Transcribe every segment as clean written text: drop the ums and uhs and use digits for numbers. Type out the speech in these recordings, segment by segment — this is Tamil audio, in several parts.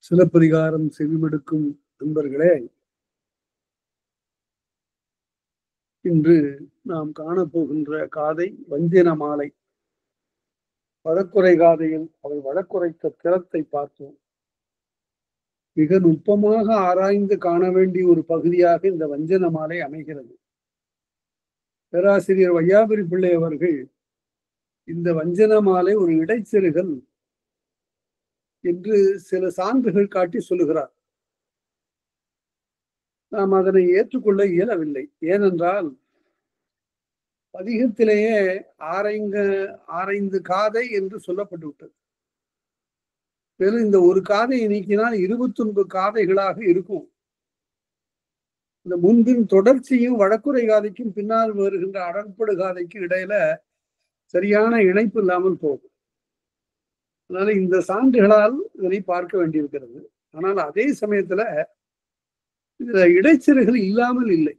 சிலப்பதிகாரம் செவிமடுக்கும் நண்பர்களே, இன்று நாம் காணப்போகின்ற காதை வஞ்சன மாலை. வழக்குரை காதையில் அவை வழக்குரைத்த திறத்தை பார்த்தோம். மிக நுட்பமாக ஆராய்ந்து காண வேண்டிய ஒரு பகுதியாக இந்த வஞ்சன மாலை அமைகிறது. பேராசிரியர் வையாபுரி பிள்ளை அவர்கள் இந்த வஞ்சன மாலை ஒரு இடைச்செருகல் என்று சில சான்றுகள் காட்டி சொல்லுகிறார். நாம் அதனை ஏற்றுக்கொள்ள இயலவில்லை. ஏனென்றால் பதிகத்திலேயே ஆரைந்து காதை என்று சொல்லப்பட்டு விட்டது. மேலும் இந்த ஒரு காதையை நீக்கினால் 29 காதைகளாக இருக்கும். இந்த முன்பின் தொடர்ச்சியும் வழக்குரை காதைக்கும் பின்னால் வருகின்ற அடற்படு காதைக்கும் இடையில சரியான இணைப்பு இல்லாமல் போகும். அதனால இந்த சான்றுகளால் இதனை பார்க்க வேண்டியிருக்கிறது. ஆனால் அதே சமயத்துல இதுல இடைச்செருகள் இல்லாமல் இல்லை.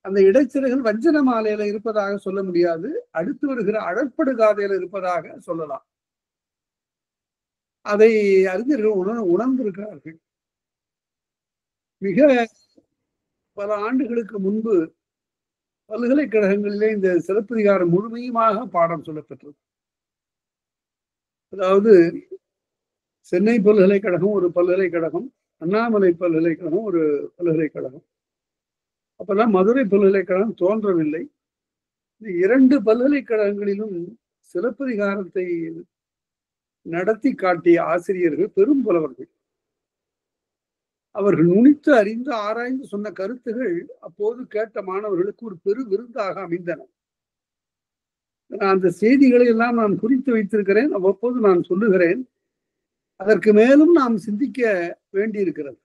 அந்த இடைச்செருகள் வஞ்சன மாலையில இருப்பதாக சொல்ல முடியாது. அடுத்து வருகிற அடற்படு காதையில இருப்பதாக சொல்லலாம். அதை அறிஞர்கள் உணர்ந்திருக்கிறார்கள். மிக பல ஆண்டுகளுக்கு முன்பு பல்கலைக்கழகங்களிலே இந்த சிலப்பதிகாரம் முழுமையுமாக பாடம் சொல்லப்பெற்றது. அதாவது சென்னை பல்கலைக்கழகம் ஒரு பல்கலைக்கழகம், அண்ணாமலை பல்கலைக்கழகம் ஒரு பல்கலைக்கழகம். அப்பெல்லாம் மதுரை பல்கலைக்கழகம் தோன்றவில்லை. இந்த 2 பல்கலைக்கழகங்களிலும் சிலப்பதிகாரத்தை நடத்தி காட்டிய ஆசிரியர்கள் பெரும் புலவர்கள். அவர்கள் நுனித்து அறிந்து ஆராய்ந்து சொன்ன கருத்துகள் அப்போது கேட்ட மாணவர்களுக்கு ஒரு பெரு விருந்தாக அமைந்தன. அந்த செய்திகளை எல்லாம் நான் குறித்து வைத்திருக்கிறேன். அவ்வப்போது நான் சொல்லுகிறேன். அதற்கு மேலும் நாம் சிந்திக்க வேண்டியிருக்கிறது.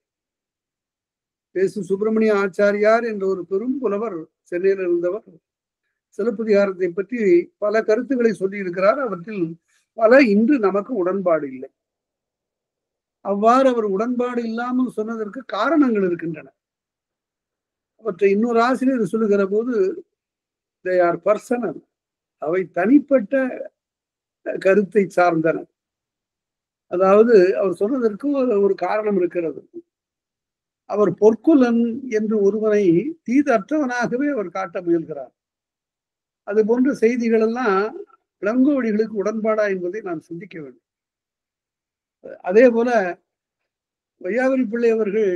பேசு சுப்பிரமணிய ஆச்சாரியார் என்ற ஒரு பெரும் புலவர் சென்னையில் இருந்தவர் சிலப்பதிகாரத்தை பற்றி பல கருத்துக்களை சொல்லி இருக்கிறார். அவற்றில் பல இன்று நமக்கு உடன்பாடு இல்லை. அவ்வாறு அவர் உடன்பாடு இல்லாமல் சொன்னதற்கு காரணங்கள் இருக்கின்றன. அவற்றை இன்னொரு ஆசிரியர் சொல்லுகிற போது they are personal, அவை தனிப்பட்ட கருத்தை சார்ந்தன. அதாவது அவர் சொன்னதற்கு ஒரு காரணம் இருக்கிறது. அவர் பொற்குலன் என்று ஒருவனை தீதற்றவனாகவே அவர் காட்ட முயல்கிறார். அது போன்ற செய்திகள் எல்லாம் இளங்கோவடிகளுக்கு உடன்பாடா என்பதை நாம் சிந்திக்க வேண்டும். அதே போல வையாபுரி பிள்ளை அவர்கள்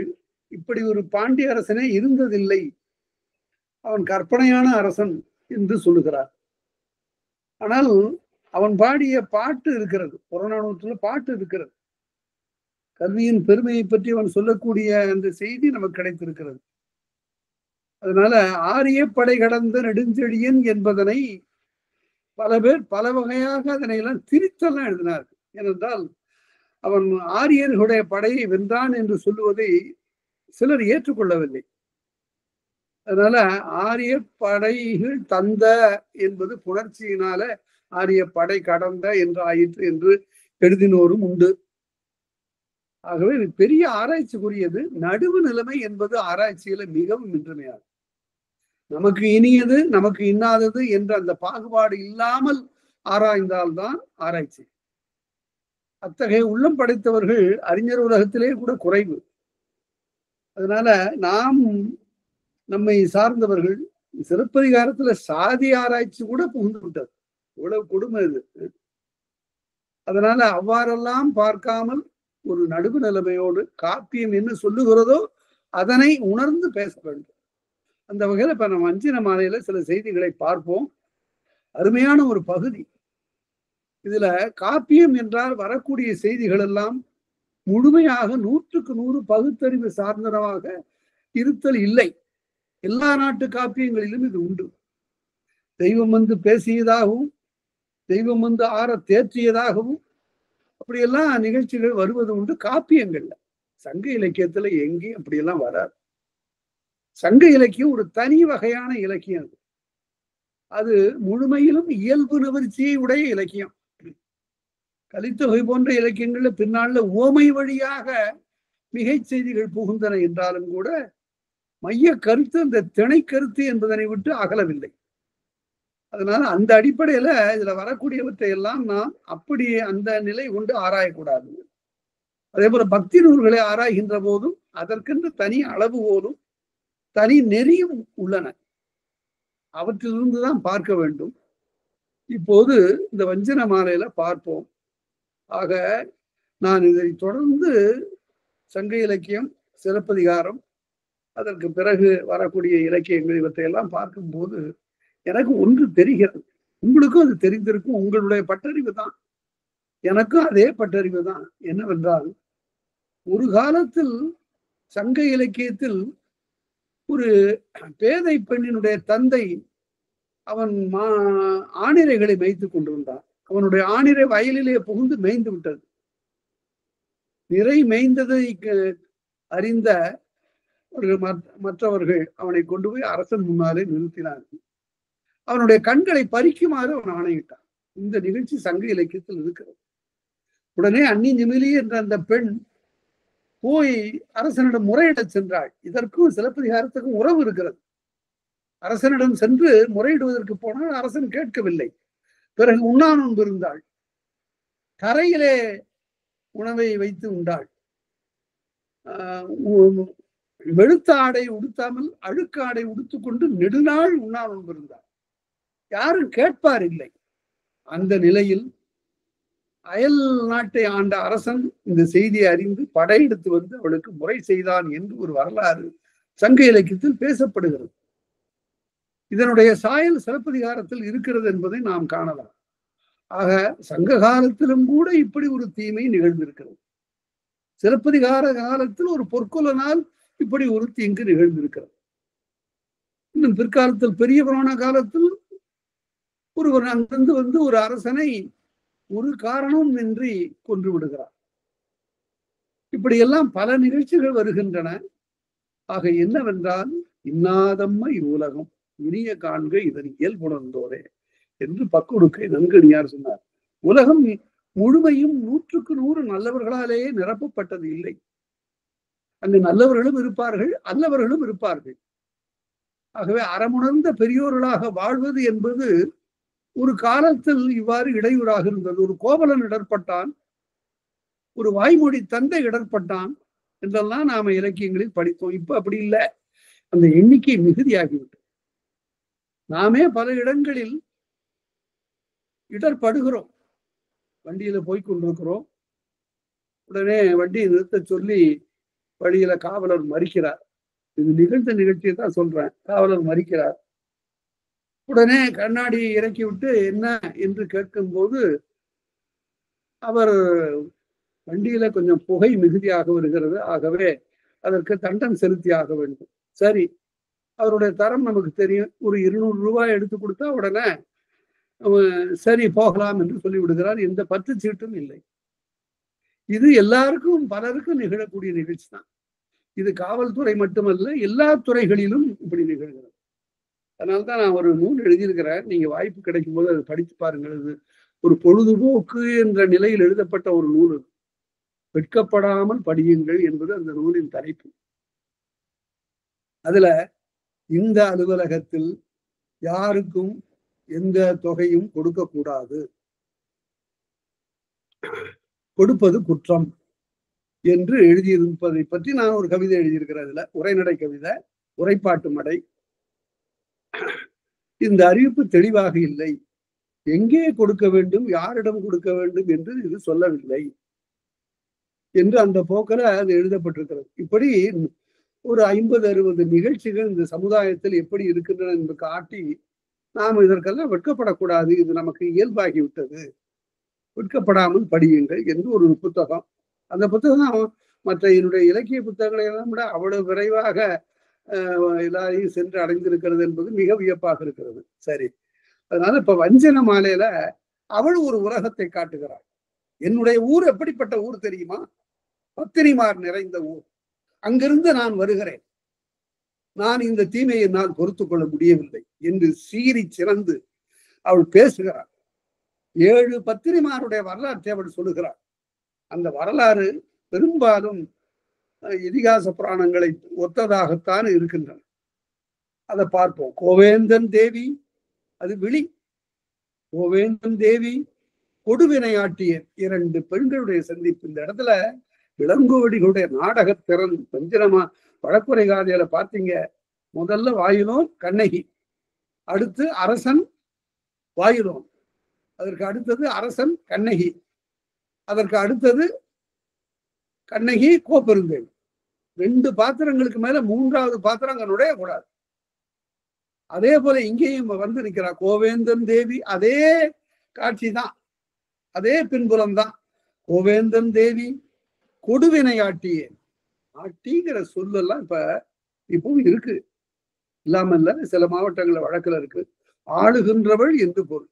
இப்படி ஒரு பாண்டிய அரசனே இருந்ததில்லை, அவன் கற்பனையான அரசன் என்று சொல்லுகிறார். ஆனால் அவன் பாடிய பாட்டு இருக்கிறது, புறநானூற்றுல பாட்டு இருக்கிறது. கல்வியின் பெருமையை பற்றி அவன் சொல்லக்கூடிய அந்த செய்தி நமக்கு கிடைத்திருக்கிறது. அதனால ஆரிய படை கடந்த நெடுஞ்செழியன் என்பதனை பல பேர் பல வகையாக அதனை எல்லாம் திரித்தெல்லாம் எழுதினார்கள். ஏனென்றால் அவன் ஆரியர்களுடைய படையை வென்றான் என்று சொல்லுவதை சிலர் ஏற்றுக்கொள்ளவில்லை. அதனால ஆரிய படைகள் தந்த என்பது புணர்ச்சியினால ஆரிய படை கடந்த என்று ஆயிற்று என்று எழுதினோரும் உண்டு. ஆகவே இது பெரிய ஆராய்ச்சிக்குரியது. நடுவு நிலைமை என்பது ஆராய்ச்சியில மிகவும் இன்றியமையாது. நமக்கு இனியது நமக்கு இன்னாதது என்ற அந்த பாகுபாடு இல்லாமல் ஆராய்ந்தால்தான் ஆராய்ச்சி. அத்தகைய உள்ளம் படைத்தவர்கள் அறிஞர் உலகத்திலே கூட குறைவு. அதனால நாம் நம்மை சார்ந்தவர்கள் சிலப்பதிகாரத்துல சாதி ஆராய்ச்சி கூட புகுந்து விட்டது. இவ்வளவு கொடுமை இது. அதனால அவ்வாறெல்லாம் பார்க்காமல் ஒரு நடுவு நிலைமையோடு காப்பியம் என்ன சொல்லுகிறதோ அதனை உணர்ந்து பேச வேண்டும். அந்த வகையில இப்ப நம்ம வஞ்சன மாலையில சில செய்திகளை பார்ப்போம். அருமையான ஒரு பகுதி. இதுல காப்பியம் என்றால் வரக்கூடிய செய்திகள் எல்லாம் முழுமையாக 100க்கு 100 பகுத்தறிவு சார்ந்தனவாக இருத்தல் இல்லை. எல்லா நாட்டு காப்பியங்களிலும் இது உண்டு. தெய்வம் வந்து பேசியதாகவும் தெய்வம் வந்து ஆற தேற்றியதாகவும் அப்படியெல்லாம் நிகழ்ச்சிகள் வருவது உண்டு காப்பியங்கள்ல. சங்க இலக்கியத்துல எங்கேயும் அப்படியெல்லாம் வராது. சங்க இலக்கியம் ஒரு தனி வகையான இலக்கியம். அது முழுமையிலும் இயல்பு நிவர்ச்சியை உடைய இலக்கியம். கலித்தொகை போன்ற இலக்கியங்கள்ல பின்னால ஓமை வழியாக மிகை செய்திகள் புகுந்தன என்றாலும் கூட மைய கருத்து அந்த திணை கருத்து என்பதனை விட்டு அகலவில்லை. அதனால அந்த அடிப்படையில இதுல வரக்கூடியவற்றை எல்லாம் நாம் அப்படி அந்த நிலை கொண்டு ஆராயக்கூடாது. அதே போல பக்தி நூல்களை ஆராய்கின்ற போதும் அதற்கென்று தனி அளவுகோலும் தனி நெறியும் உள்ளன. அவற்றிலிருந்துதான் பார்க்க வேண்டும். இப்போது இந்த வஞ்சன மாலையில பார்ப்போம். ஆக நான் இதை தொடர்ந்து சங்க இலக்கியம், சிலப்பதிகாரம், அதற்கு பிறகு வரக்கூடிய இலக்கியங்கள் இவற்றையெல்லாம் பார்க்கும்போது எனக்கு ஒன்று தெரிகிறது. உங்களுக்கும் அது தெரிந்திருக்கும். உங்களுடைய பட்டறிவு தான், எனக்கும் அதே பட்டறிவு தான். என்னவென்றால், ஒரு காலத்தில் சங்க இலக்கியத்தில் ஒரு பேதை பெண்ணினுடைய தந்தை அவன் ஆணிரைகளை மேய்த்துக் கொண்டிருந்தான். அவனுடைய ஆணிரை வயலிலே புகுந்து மேய்ந்து விட்டது. நிறை மேய்ந்ததை அறிந்த மற்றவர்கள் அவனை கொண்டு போய் அரசன் முன்னாலே நிறுத்தினார்கள். அவனுடைய கண்களை பறிக்குமாறு அவன் ஆணையிட்டான். இந்த நிகழ்ச்சி சங்க இலக்கியத்தில் இருக்கிறது. உடனே அன்னி நிமிலி என்ற அந்த பெண் போய் அரசனிடம் முறையிடச் சென்றாள். இதற்கும் சிலப்பதிகாரத்துக்கும் உறவு இருக்கிறது. அரசனிடம் சென்று முறையிடுவதற்கு போனால் அரசன் கேட்கவில்லை. பிறகு உண்ணா நோன்பு இருந்தாள். கரையிலே உணவை வைத்து உண்டாள். வெளுத்த ஆடை உடுத்தாமல் அழுக்கு ஆடை உடுத்துக்கொண்டு நெடுநாள் உண்ணா நோன்பு இருந்தாள். யாரும் கேட்பார் இல்லை. அந்த நிலையில் அயல் நாட்டை ஆண்ட அரசன் இந்த செய்தியை அறிந்து படையெடுத்து வந்து அவளுக்கு முறை செய்தான் என்று ஒரு வரலாறு சங்க இலக்கியத்தில் பேசப்படுகிறது. இதனுடைய சாயல் சிலப்பதிகாரத்தில் இருக்கிறது என்பதை நாம் காணலாம். ஆக சங்க காலத்திலும் கூட இப்படி ஒரு தீமை நிகழ்ந்திருக்கிறது. சிலப்பதிகார காலத்தில் ஒரு பொற்கொலனால் இப்படி ஒரு தீங்கு நிகழ்ந்திருக்கிறது. இன்னும் பிற்காலத்தில் பெரிய புராண காலத்தில் ஒருவர் அங்கிருந்து வந்து ஒரு அரசனை ஒரு காரணம் இன்றி கொன்று விடுகிறார். இப்படியெல்லாம் பல நிகழ்ச்சிகள் வருகின்றன. ஆக என்னவென்றால், இன்னாதம்மை உலகம் இனிய காண்க இதன் இயல்புணர்ந்தோரே என்று பக்குடுக்கை நன்கணியார் சொன்னார். உலகம் முழுமையும் 100க்கு 100 நல்லவர்களாலேயே நிரப்பப்பட்டது இல்லை. அங்கு நல்லவர்களும் இருப்பார்கள், அல்லவர்களும் இருப்பார்கள். ஆகவே அறமுணர்ந்த பெரியோர்களாக வாழ்வது என்பது ஒரு காலத்தில் இவ்வாறு இடையூறாக இருந்தது. ஒரு கோவலன் இடர்பட்டான், ஒரு வாய்மொழி தந்தை இடர்பட்டான் என்றெல்லாம் நாம இலக்கியங்களில் படித்தோம். இப்ப அப்படி இல்லை. அந்த எண்ணிக்கை மிகுதியாகிவிட்டது. நாமே பல இடங்களில் இடர்படுகிறோம். வண்டியில போய்கொண்டிருக்கிறோம். உடனே வண்டியை நிறுத்த சொல்லி வழியில காவலர் மறிக்கிறார். இது நிகழ்ந்த நிகழ்ச்சியை தான் சொல்றேன். காவலர் மறிக்கிறார். உடனே கண்ணாடி இறக்கி விட்டு என்ன என்று கேட்கும் போது அவர் வண்டியில கொஞ்சம் புகை மிகுதியாக வருகிறது, ஆகவே அதற்கு தண்டம் செலுத்தி ஆக வேண்டும். சரி, அவருடைய தரம் நமக்கு தெரியும். ஒரு 200 ரூபாய் எடுத்து கொடுத்தா உடனே சரி போகலாம் என்று சொல்லி விடுகிறார். எந்த பத்து சீட்டும் இல்லை. இது எல்லாருக்கும் பலருக்கும் நிகழக்கூடிய நிகழ்ச்சி தான். இது காவல்துறை மட்டுமல்ல, எல்லா துறைகளிலும் இப்படி நிகழ்கிறது. அதனால்தான் நான் ஒரு நூல் எழுதியிருக்கிறேன். நீங்க வாய்ப்பு கிடைக்கும் போது அதை படித்து பாருங்கள். இது ஒரு பொழுதுபோக்கு என்ற நிலையில் எழுதப்பட்ட ஒரு நூல். வெட்கப்படாமல் படியுங்கள் என்பது அந்த நூலின் தலைப்பு. அதுல இந்த அலுவலகத்தில் யாருக்கும் எந்த தொகையும் கொடுக்கக்கூடாது, கொடுப்பது குற்றம் என்று எழுதியிருப்பதை பற்றி நான் ஒரு கவிதை எழுதியிருக்கிறேன். அதுல உரைநடை கவிதை, உரைப்பாட்டு மடை. இந்த அறிவிப்பு தெளிவாக இல்லை. எங்கே கொடுக்க வேண்டும், யாரிடம் கொடுக்க வேண்டும் என்று இது சொல்லவில்லை என்று அந்த போக்கில் அது எழுதப்பட்டிருக்கிறது. இப்படி ஒரு 50-60 நிகழ்ச்சிகள் இந்த சமுதாயத்தில் எப்படி இருக்கின்றன என்று காட்டி நாம் இதற்கெல்லாம் வெட்கப்படக்கூடாது, இது நமக்கு இயல்பாகிவிட்டது, வெட்கப்படாமல் படியுங்கள் என்று ஒரு புத்தகம். அந்த புத்தகம் மற்ற என்னுடைய இலக்கிய புத்தகங்களை எல்லாம் விட அவ்வளவு விரைவாக எல்லாரையும் சென்று அடைந்திருக்கிறது என்பது மிக வியப்பாக இருக்கிறது. சரி, அதனால இப்ப வஞ்சன மாலையில அவள் ஒரு உலகத்தை காட்டுகிறாள். என்னுடைய ஊர் எப்படிப்பட்ட ஊர் தெரியுமா? பத்தினிமார் நிறைந்த ஊர். அங்கிருந்து நான் வருகிறேன். நான் இந்த தீமையை என்னால் பொறுத்து கொள்ள முடியவில்லை என்று சீறி சிறந்து அவள் பேசுகிறாள். 7 பத்தினிமாருடைய வரலாற்றை அவள் சொல்லுகிறாள். அந்த வரலாறு பெரும்பாலும் இதிகாச புராணங்களை ஒத்ததாகத்தான் இருக்கின்றன. அதை பார்ப்போம். கோவேந்தன் தேவி, அது விழி. கோவேந்தன் தேவி கொடுவினையாட்டிய 2 பெண்களுடைய சந்திப்பு. இந்த இடத்துல இளங்கோவடிகளுடைய நாடகத்திறன் பஞ்சனமா வழக்குரை காதையில பார்த்தீங்க. முதல்ல வாயிலோன் கண்ணகி, அடுத்து அரசன் வாயிலோன், அதற்கு அடுத்தது அரசன் கண்ணகி, அதற்கு அடுத்தது கண்ணகி கோப்பெருந்தேவி. 2 பாத்திரங்களுக்கு மேல 3வது பாத்திரம் அங்க நுழைய கூடாது. அதே போல இங்கேயும் வந்து நிற்கிறா கோவேந்தன் தேவி. அதே காட்சி தான், அதே பின்புலம் தான். கோவேந்தன் தேவி கொடுவினையாட்டியே. ஆட்டிங்கிற சொல்லெல்லாம் இப்பவும் இருக்கு, இல்லாம இல்ல. சில மாவட்டங்கள்ல வழக்குல இருக்கு. ஆளுகின்றவள் என்று பொருள்.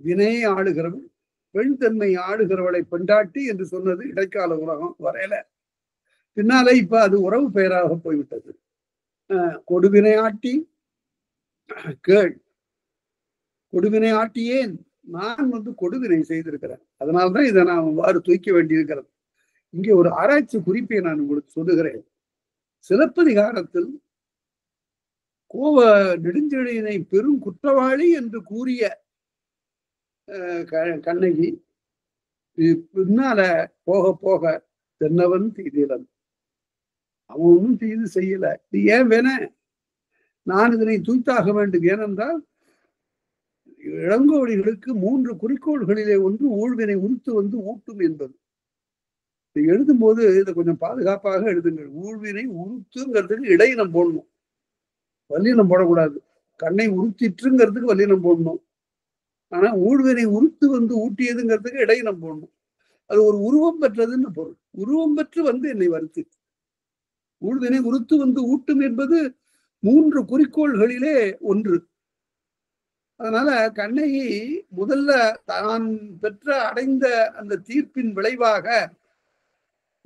வினையை ஆளுகிறவள், பெண் தன்மை ஆளுகிறவளை பெண்டாட்டி என்று சொன்னது இடைக்கால உலகம் வரையில. பின்னாலே இப்ப அது உறவு பெயராக போய்விட்டது. கொடுவினை ஆட்டி கேள். கொடுவினை ஆட்டியேன், நான் கொடுவினை செய்திருக்கிறேன், அதனால்தான் இதை நான் அவ்வாறு தூக்க வேண்டியிருக்கிறது. இங்கே ஒரு ஆராய்ச்சி குறிப்பை நான் உங்களுக்கு சொல்லுகிறேன். சிலப்பதிகாரத்தில் கோவ நெடுஞ்செழியனை பெரும் குற்றவாளி என்று கூறிய கண்ணகி பின்னால போக போக தென்னவன் தீதிலன், அவன் ஒன்றும் தீது செய்யல, நீ ஏன் வேண, நான் இதனை தூய்த்தாக வேண்டும். ஏனென்றால் இளங்கோவடிகளுக்கு 3 குறிக்கோள்களிலே ஒன்று ஊழ்வினை உறுத்து ஊட்டும் என்பது. எழுதும் போது இதை கொஞ்சம் பாதுகாப்பாக எழுதுங்கள். ஊழ்வினை உறுத்துங்கிறதுக்கு இடையினம் போடணும், வல்லினம் போடக்கூடாது. கண்ணை உறுத்திற்றுங்கிறதுக்கு வல்லினம் போடணும். ஆனா ஊழ்வினை உறுத்து ஊட்டியதுங்கிறதுக்கு இடையினம் போடணும். அது ஒரு உருவம் பெற்றதுன்னு பொருள். உருவம் பெற்று என்னை வருத்தி. ஊழ்வினை உறுத்து ஊட்டும் என்பது 3 குறிக்கோள்களிலே ஒன்று. அதனால கண்ணகி முதல்ல தான் அடைந்த அந்த தீர்ப்பின் விளைவாக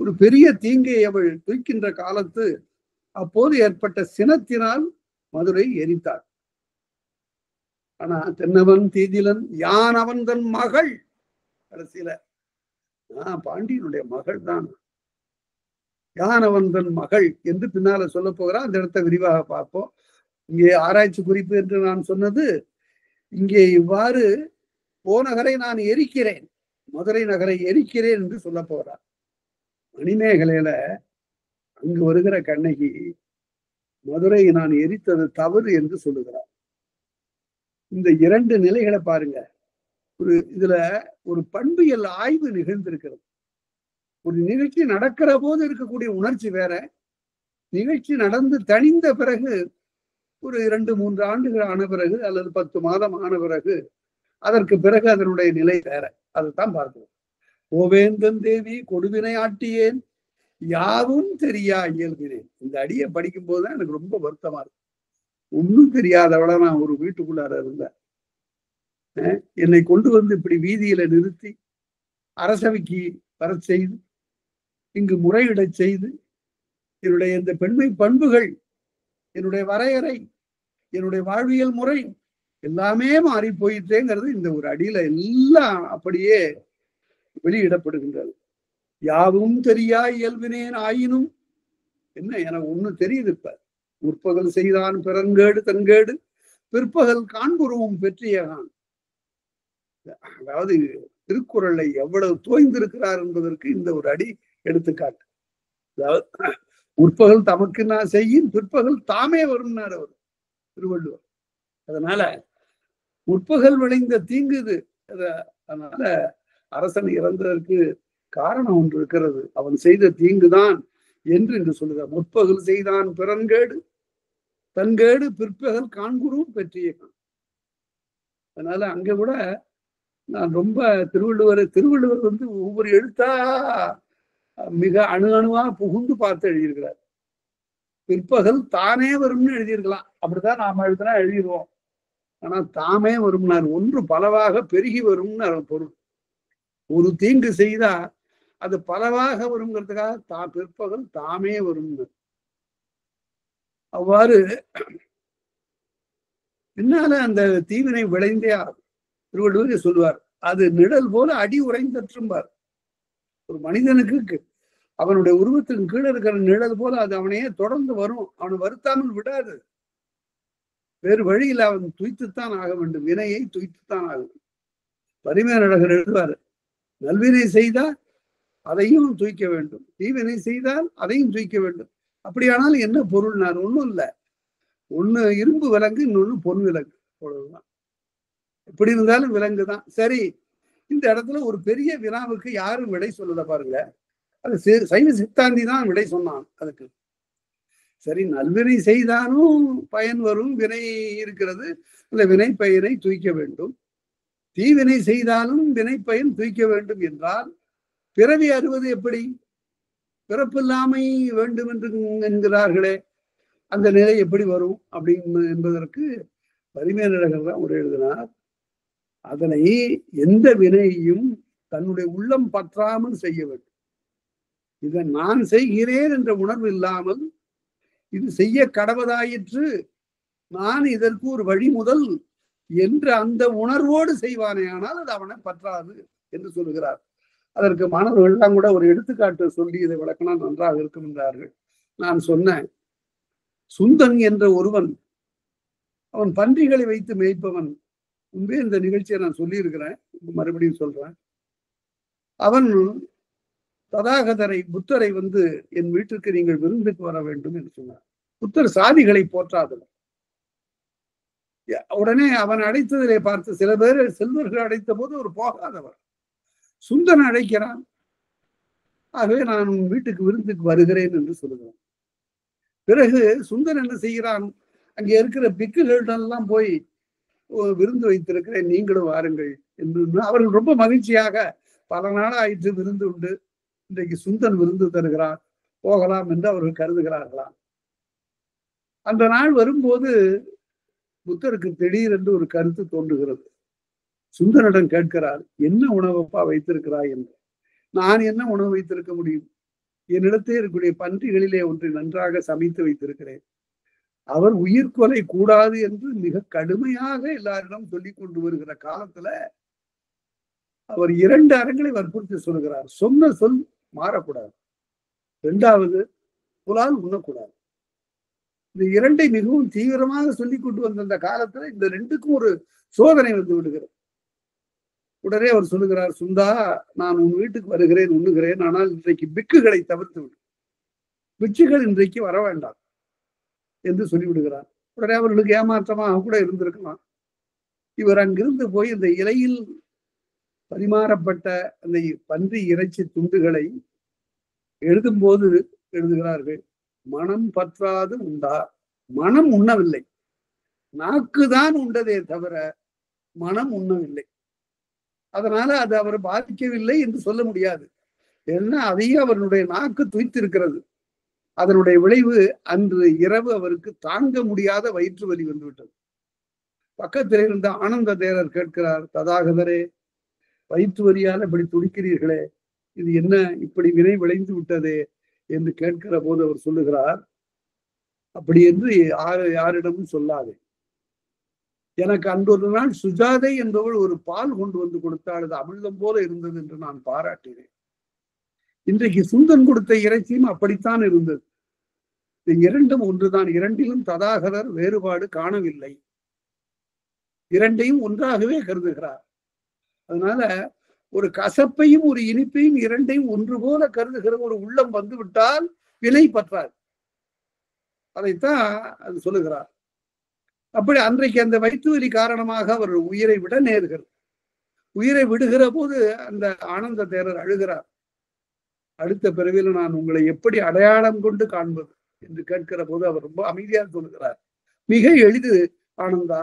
ஒரு பெரிய தீங்கை அவள் தூக்கின்ற காலத்து அப்போது ஏற்பட்ட சினத்தினால் மதுரை எரித்தாள். ஆனா தென்னவன் தீதிலன் யான் அவன் தன் மகள், கடைசியில பாண்டியனுடைய மகள் தான், யான் அவன் தன் மகள் என்று பின்னால சொல்ல போகிறான். அந்த இடத்தை விரிவாக பார்ப்போம். இங்கே ஆராய்ச்சி குறிப்பு என்று நான் சொன்னது, இங்கே இவ்வாறு போநகரை நான் எரிக்கிறேன், மதுரை நகரை எரிக்கிறேன் என்று சொல்ல போகிறார். மணிமேகலையில அங்கு வருகிற கண்ணகி மதுரையை நான் எரித்தது தவறு என்று சொல்லுகிறார். இந்த 2 நிலைகளை பாருங்க. இதுல ஒரு பண்பியல் ஆய்வு நிகழ்ந்திருக்கிறது. ஒரு நிகழ்ச்சி நடக்கிற போது இருக்கக்கூடிய உணர்ச்சி வேற, நிகழ்ச்சி நடந்து தணிந்த பிறகு ஒரு 2-3 ஆண்டுகள் ஆன பிறகு அல்லது 10 மாதம் ஆன பிறகு அதற்கு பிறகு அதனுடைய நிலை வேற. அதைத்தான் பார்க்கிறோம். கோவேந்தன் தேவி கொடுவினை ஆட்டியேன் யாவும் தெரியா இயல்பினேன். இந்த அடியை படிக்கும் போதுதான் எனக்கு ரொம்ப வருத்தமா இருக்கு. ஒன்னும் தெரியாதவள நான் ஒரு வீட்டுக்குள்ளார இருந்தேன். என்னை கொண்டு இப்படி வீதியில நிறுத்தி அரசவைக்கு வர செய்து இங்கு முறையிட செய்து என்னுடைய இந்த பெண்மை பண்புகள், என்னுடைய வரையறை, என்னுடைய வாழ்வியல் முறை எல்லாமே மாறி போயிட்டேங்கிறது இந்த ஒரு அடியில எல்லாம் அப்படியே வெளியிடப்படுகின்றது. யாவும் தெரியா இயல்பினேன் ஆயினும் என்ன, எனக்கு ஒண்ணு தெரியுது. இப்ப முற்பகல் செய்தான் பிறங்கேடு தன்கேடு பிற்பகல் காண்புருவும் பெற்றியகான். அதாவது திருக்குறளை எவ்வளவு தோய்ந்திருக்கிறார் என்பதற்கு இந்த ஒரு அடி எடுத்துக்காட்டு. அதாவது முற்பகல் தமக்கு நான் செய்யும் பிற்பகல் தாமே வரும்னார் அவர் திருவள்ளுவர். அதனால முற்பகல் விளைந்த தீங்குது. அதனால அரசன் இறந்ததற்கு காரணம் ஒன்று இருக்கிறது, அவன் செய்த தீங்குதான் என்று சொல்லுகிறார். முற்பகல் செய்தான் பிறன்கேடு தன்கேடு பிற்பகல் காண்குருவும் பெற்றியகான். அதனால அங்க கூட நான் ரொம்ப திருவள்ளுவர் ஒவ்வொரு எழுத்தா மிக அணுவா புகுந்து பார்த்து எழுதியிருக்கிறார். பிற்பகல் தானே வரும்னு எழுதியிருக்கலாம், அப்படித்தான் நாம எழுதுனா எழுதிடுவோம். ஆனா தாமே வரும்னார், ஒன்று பலவாக பெருகி வரும்னு பொருள். ஒரு தீங்கு செய்தா அது பலவாக வருங்கிறதுக்காக பிற்பகல் தாமே வரும். அவ்வாறு பின்னால அந்த தீவினை விளைந்தே திருவள்ளுவர் சொல்லுவார், அது நிழல் போல அடி உறைந்தற்றும்பார். ஒரு மனிதனுக்கு அவனுடைய உருவத்துக்கு கீழே இருக்கிற நிழல் போல அது அவனையே தொடர்ந்து வரும், அவனை வருத்தாமல் விடாது. வேறு வழியில் அவன் துய்த்துத்தான் ஆக வேண்டும், வினையை துய்த்துத்தான் ஆக வேண்டும். பரிமேலழகர் எழுதுவார், நல்வினை செய்தா அதையும் தூய்க்க வேண்டும். தீவினை செய்தால் அதையும் தூய்க்க வேண்டும். அப்படியானால் என்ன பொருள்? நான் ஒன்றும் இல்லை, ஒண்ணு இரும்பு விலங்கு, இன்னொன்னு பொன் விலங்கு, அவ்வளவுதான். எப்படி இருந்தாலும் விலங்கு தான். சரி, இந்த இடத்துல ஒரு பெரிய வினாவுக்கு யாரும் விடை சொல்லல பாருங்க. அது சைவ சித்தாந்தி தான் விடை சொன்னான் அதுக்கு. சரி, நல்வினை செய்தாலும் பயன் வரும், வினை இருக்கிறது, அந்த வினை பயனை தூய்க்க வேண்டும். தீவினை செய்தாலும் வினை பயன் தூய்க்க வேண்டும் என்றால் பிறவி அறுவது எப்படி? பிறப்பில்லாமை வேண்டும் என்று என்கிறார்களே, அந்த நிலை எப்படி வரும் அப்படின்னு என்பதற்கு பரிமேலழகர் தான் ஒரு எழுதினார். அதனை எந்த வினையையும் தன்னுடைய உள்ளம் பற்றாமல் செய்ய வேண்டும். இதை நான் செய்கிறேன் என்ற உணர்வு இல்லாமல் இது செய்ய கடவதாயிற்று, நான் இதற்கு ஒரு வழி முதல் என்று அந்த உணர்வோடு செய்வானே ஆனால் அது அவனை பற்றாது என்று சொல்லுகிறார். அதற்கு மாணவர்கள் எல்லாம் கூட ஒரு எடுத்துக்காட்டு சொல்லி இதை விளக்கினால் நன்றாக இருக்கும் என்றார்கள். நான் சொன்னேன், சுந்தன் என்ற ஒருவன், அவன் பன்றிகளை வைத்து மேய்ப்பவன். முன்பே இந்த நிகழ்ச்சியை நான் சொல்லி இருக்கிறேன், மறுபடியும் சொல்றேன். அவன் ததாகதரை, புத்தரை வந்து என் வீட்டிற்கு நீங்கள் விருந்துக்கு வர வேண்டும் என்று சொன்னார். புத்தர் சாதிகளை போற்றாதவர். உடனே அவன் அழைத்ததிலே பார்த்து சில பேர் செல்வர்கள் அழைத்த போது ஒரு போகாதவர். சுந்தன் அழைக்கிறான், ஆகவே நான் உன் வீட்டுக்கு விருந்துக்கு வருகிறேன் என்று சொல்லுகிறான். பிறகு சுந்தன் என்ன செய்கிறான், அங்கே இருக்கிற பிக்குகளிடெல்லாம் போய் விருந்து வைத்திருக்கிறேன், நீங்களும் வாருங்கள் என்று. அவர்கள் ரொம்ப மகிழ்ச்சியாக பல நாளாயிற்று விருந்து உண்டு, இன்றைக்கு சுந்தன் விருந்து தருகிறார், போகலாம் என்று அவர்கள் கருதுகிறார்களாம். அந்த நாள் வரும்போது புத்தருக்கு திடீரென்று ஒரு கருத்து தோன்றுகிறது. சுந்தரிடம் கேட்கிறார், என்ன உணவப்பா வைத்திருக்கிறாய் என்று. நான் என்ன உணவு வைத்திருக்க முடியும்? என்னிடத்தே இருக்கக்கூடிய பன்றிகளிலே ஒன்றை நன்றாக சமைத்து வைத்திருக்கிறேன். அவர் உயிர்கொலை கூடாது என்று மிக கடுமையாக எல்லாரிடம் சொல்லிக் கொண்டு வருகிற காலத்துல அவர் 2 அறங்களை வற்புறுத்தி சொல்லுகிறார். சொன்ன சொல் மாறக்கூடாது, 2வது புலால் உண்ணக்கூடாது. இந்த 2ஐ மிகவும் தீவிரமாக சொல்லிக் கொண்டு வந்த அந்த காலத்துல இந்த 2க்கும் ஒரு சோதனை வந்து விடுகிறது. உடனே அவர் சொல்லுகிறார், சுந்தா, நான் உன் வீட்டுக்கு வருகிறேன், உண்ணுகிறேன், ஆனால் இன்றைக்கு பிக்குகளை தவிர்த்து விடு, பிச்சுகள் இன்றைக்கு வர வேண்டாம் என்று சொல்லிவிடுகிறார். உடனே அவர்களுக்கு ஏமாற்றமாக கூட இருந்திருக்கலாம். இவர் அங்கிருந்து போய் இந்த இலையில் பரிமாறப்பட்ட அந்த பன்றி இறைச்சி துண்டுகளை எழுதும்போது எழுதுகிறார்கள், மனம் பற்றாது உண்டா. மனம் உண்ணவில்லை, நாக்குதான் உண்டதே தவிர மனம் உண்ணவில்லை. அதனால அது அவர் பாதிக்கவில்லை என்று சொல்ல முடியாது. ஏன்னா அதையும் அவருடைய நாக்கு துய்த்திருக்கிறது. அதனுடைய விளைவு அன்று இரவு அவருக்கு தாங்க முடியாத வயிற்று வலி வந்துவிட்டது. பக்கத்தில் இருந்த ஆனந்த தேரர் கேட்கிறார், ததாகதரே, வயிற்று வலியால் இப்படி துடிக்கிறீர்களே, இது என்ன இப்படி வினை விளைந்து விட்டதே என்று கேட்கிற போது அவர் சொல்லுகிறார், அப்படி என்று யாரிடமும் சொல்லாதே. எனக்கு அன்றொரு நாள் சுஜாதை என்பவள் ஒரு பால் கொண்டு வந்து கொடுத்தாள், அது அமிழ்தம் போல இருந்தது என்று நான் பாராட்டினேன். இன்றைக்கு சுந்தன் கொடுத்த இறைச்சியும் அப்படித்தான் இருந்தது. இந்த 2ம் ஒன்றுதான், 2லும் ததாகதர் வேறுபாடு காணவில்லை, 2ஐயும் ஒன்றாகவே கருதுகிறார். அதனால ஒரு கசப்பையும் ஒரு இனிப்பையும் 2ஐயும் ஒன்று போல கருதுகிற ஒரு உள்ளம் வந்து விட்டால் வினை பற்றாது. அதைத்தான் அது சொல்லுகிறார். அப்படி அன்றைக்கு அந்த வயிற்று வலி காரணமாக அவர் உயிரை விட நேர்கிறது. உயிரை விடுகிற போது அந்த ஆனந்த தேரர் அழுகிறார். அடுத்த பிறவில நான் உங்களை எப்படி அடையாளம் கொண்டு காண்பது என்று கேட்கிற போது அவர் ரொம்ப அமைதியாக சொல்லுகிறார், மிக எளிது ஆனந்தா,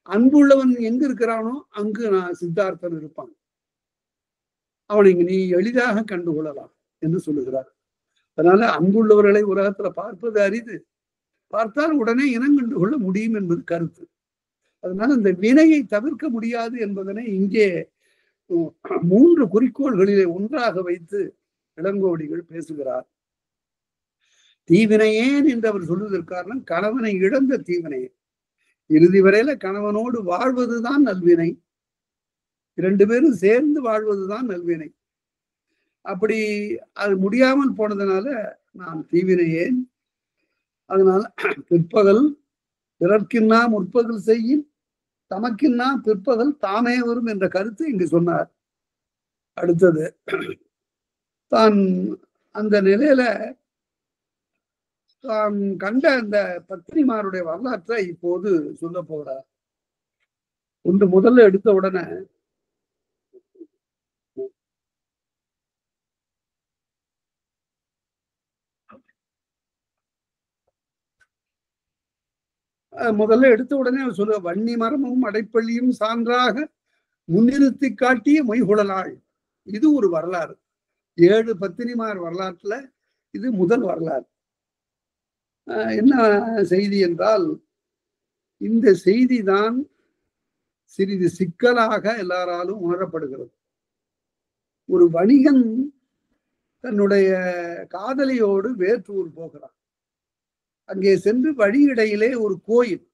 அன்புள்ளவன் எங்கு இருக்கிறானோ அங்கு நான் சித்தார்த்தன் இருப்பான், அவனை நீ எளிதாக கண்டுகொள்ளலாம் என்று சொல்லுகிறார். அதனால அன்புள்ளவர்களை உலகத்துல பார்ப்பது அரிது, பார்த்தால் உடனே இனங்கண்டு கொள்ள முடியும் என்பது கருத்து. அதனால இந்த வினையை தவிர்க்க முடியாது என்பதனை இங்கே 3 குறிக்கோள்களிலே ஒன்றாக வைத்து இளங்கோவடிகள் பேசுகிறார். தீவினையேன் என்று அவர் சொல்வதற்கு காரணம் கணவனை இழந்த தீவினை. இறுதி வரையில கணவனோடு வாழ்வதுதான் நல்வினை, 2 பேரும் சேர்ந்து வாழ்வதுதான் நல்வினை. அப்படி அது முடியாமல் போனதுனால நான் தீவினையேன். அதனால பிற்பகல் பிறர்க்கின்னா முற்பகல் செய்யும், தமக்கின்னா பிற்பகல் தாமே வரும் என்ற கருத்து இங்கு சொன்னார். அடுத்தது, தான் அந்த நிலையில தான் கண்ட அந்த பத்தினிமாருடைய வரலாற்றை இப்போது சொல்ல போகிறார். ஒன்று முதல்ல எடுத்த உடனே அவர் சொல்ல, வன்னி மரமும் அடைப்பள்ளியும் சான்றாக முன்னிறுத்தி காட்டிய மொய்குழலாள். இது ஒரு வரலாறு. 7 பத்தினிமார் வரலாற்றுல இது முதல் வரலாறு. என்ன செய்தி என்றால், இந்த செய்தி தான் சிறிது சிக்கலாக எல்லாராலும் உணரப்படுகிறது. ஒரு வணிகன் தன்னுடைய காதலியோடு வேற்றூர் போகிறான். அங்கே சென்று வழியிடையிலே ஒரு கோயில்,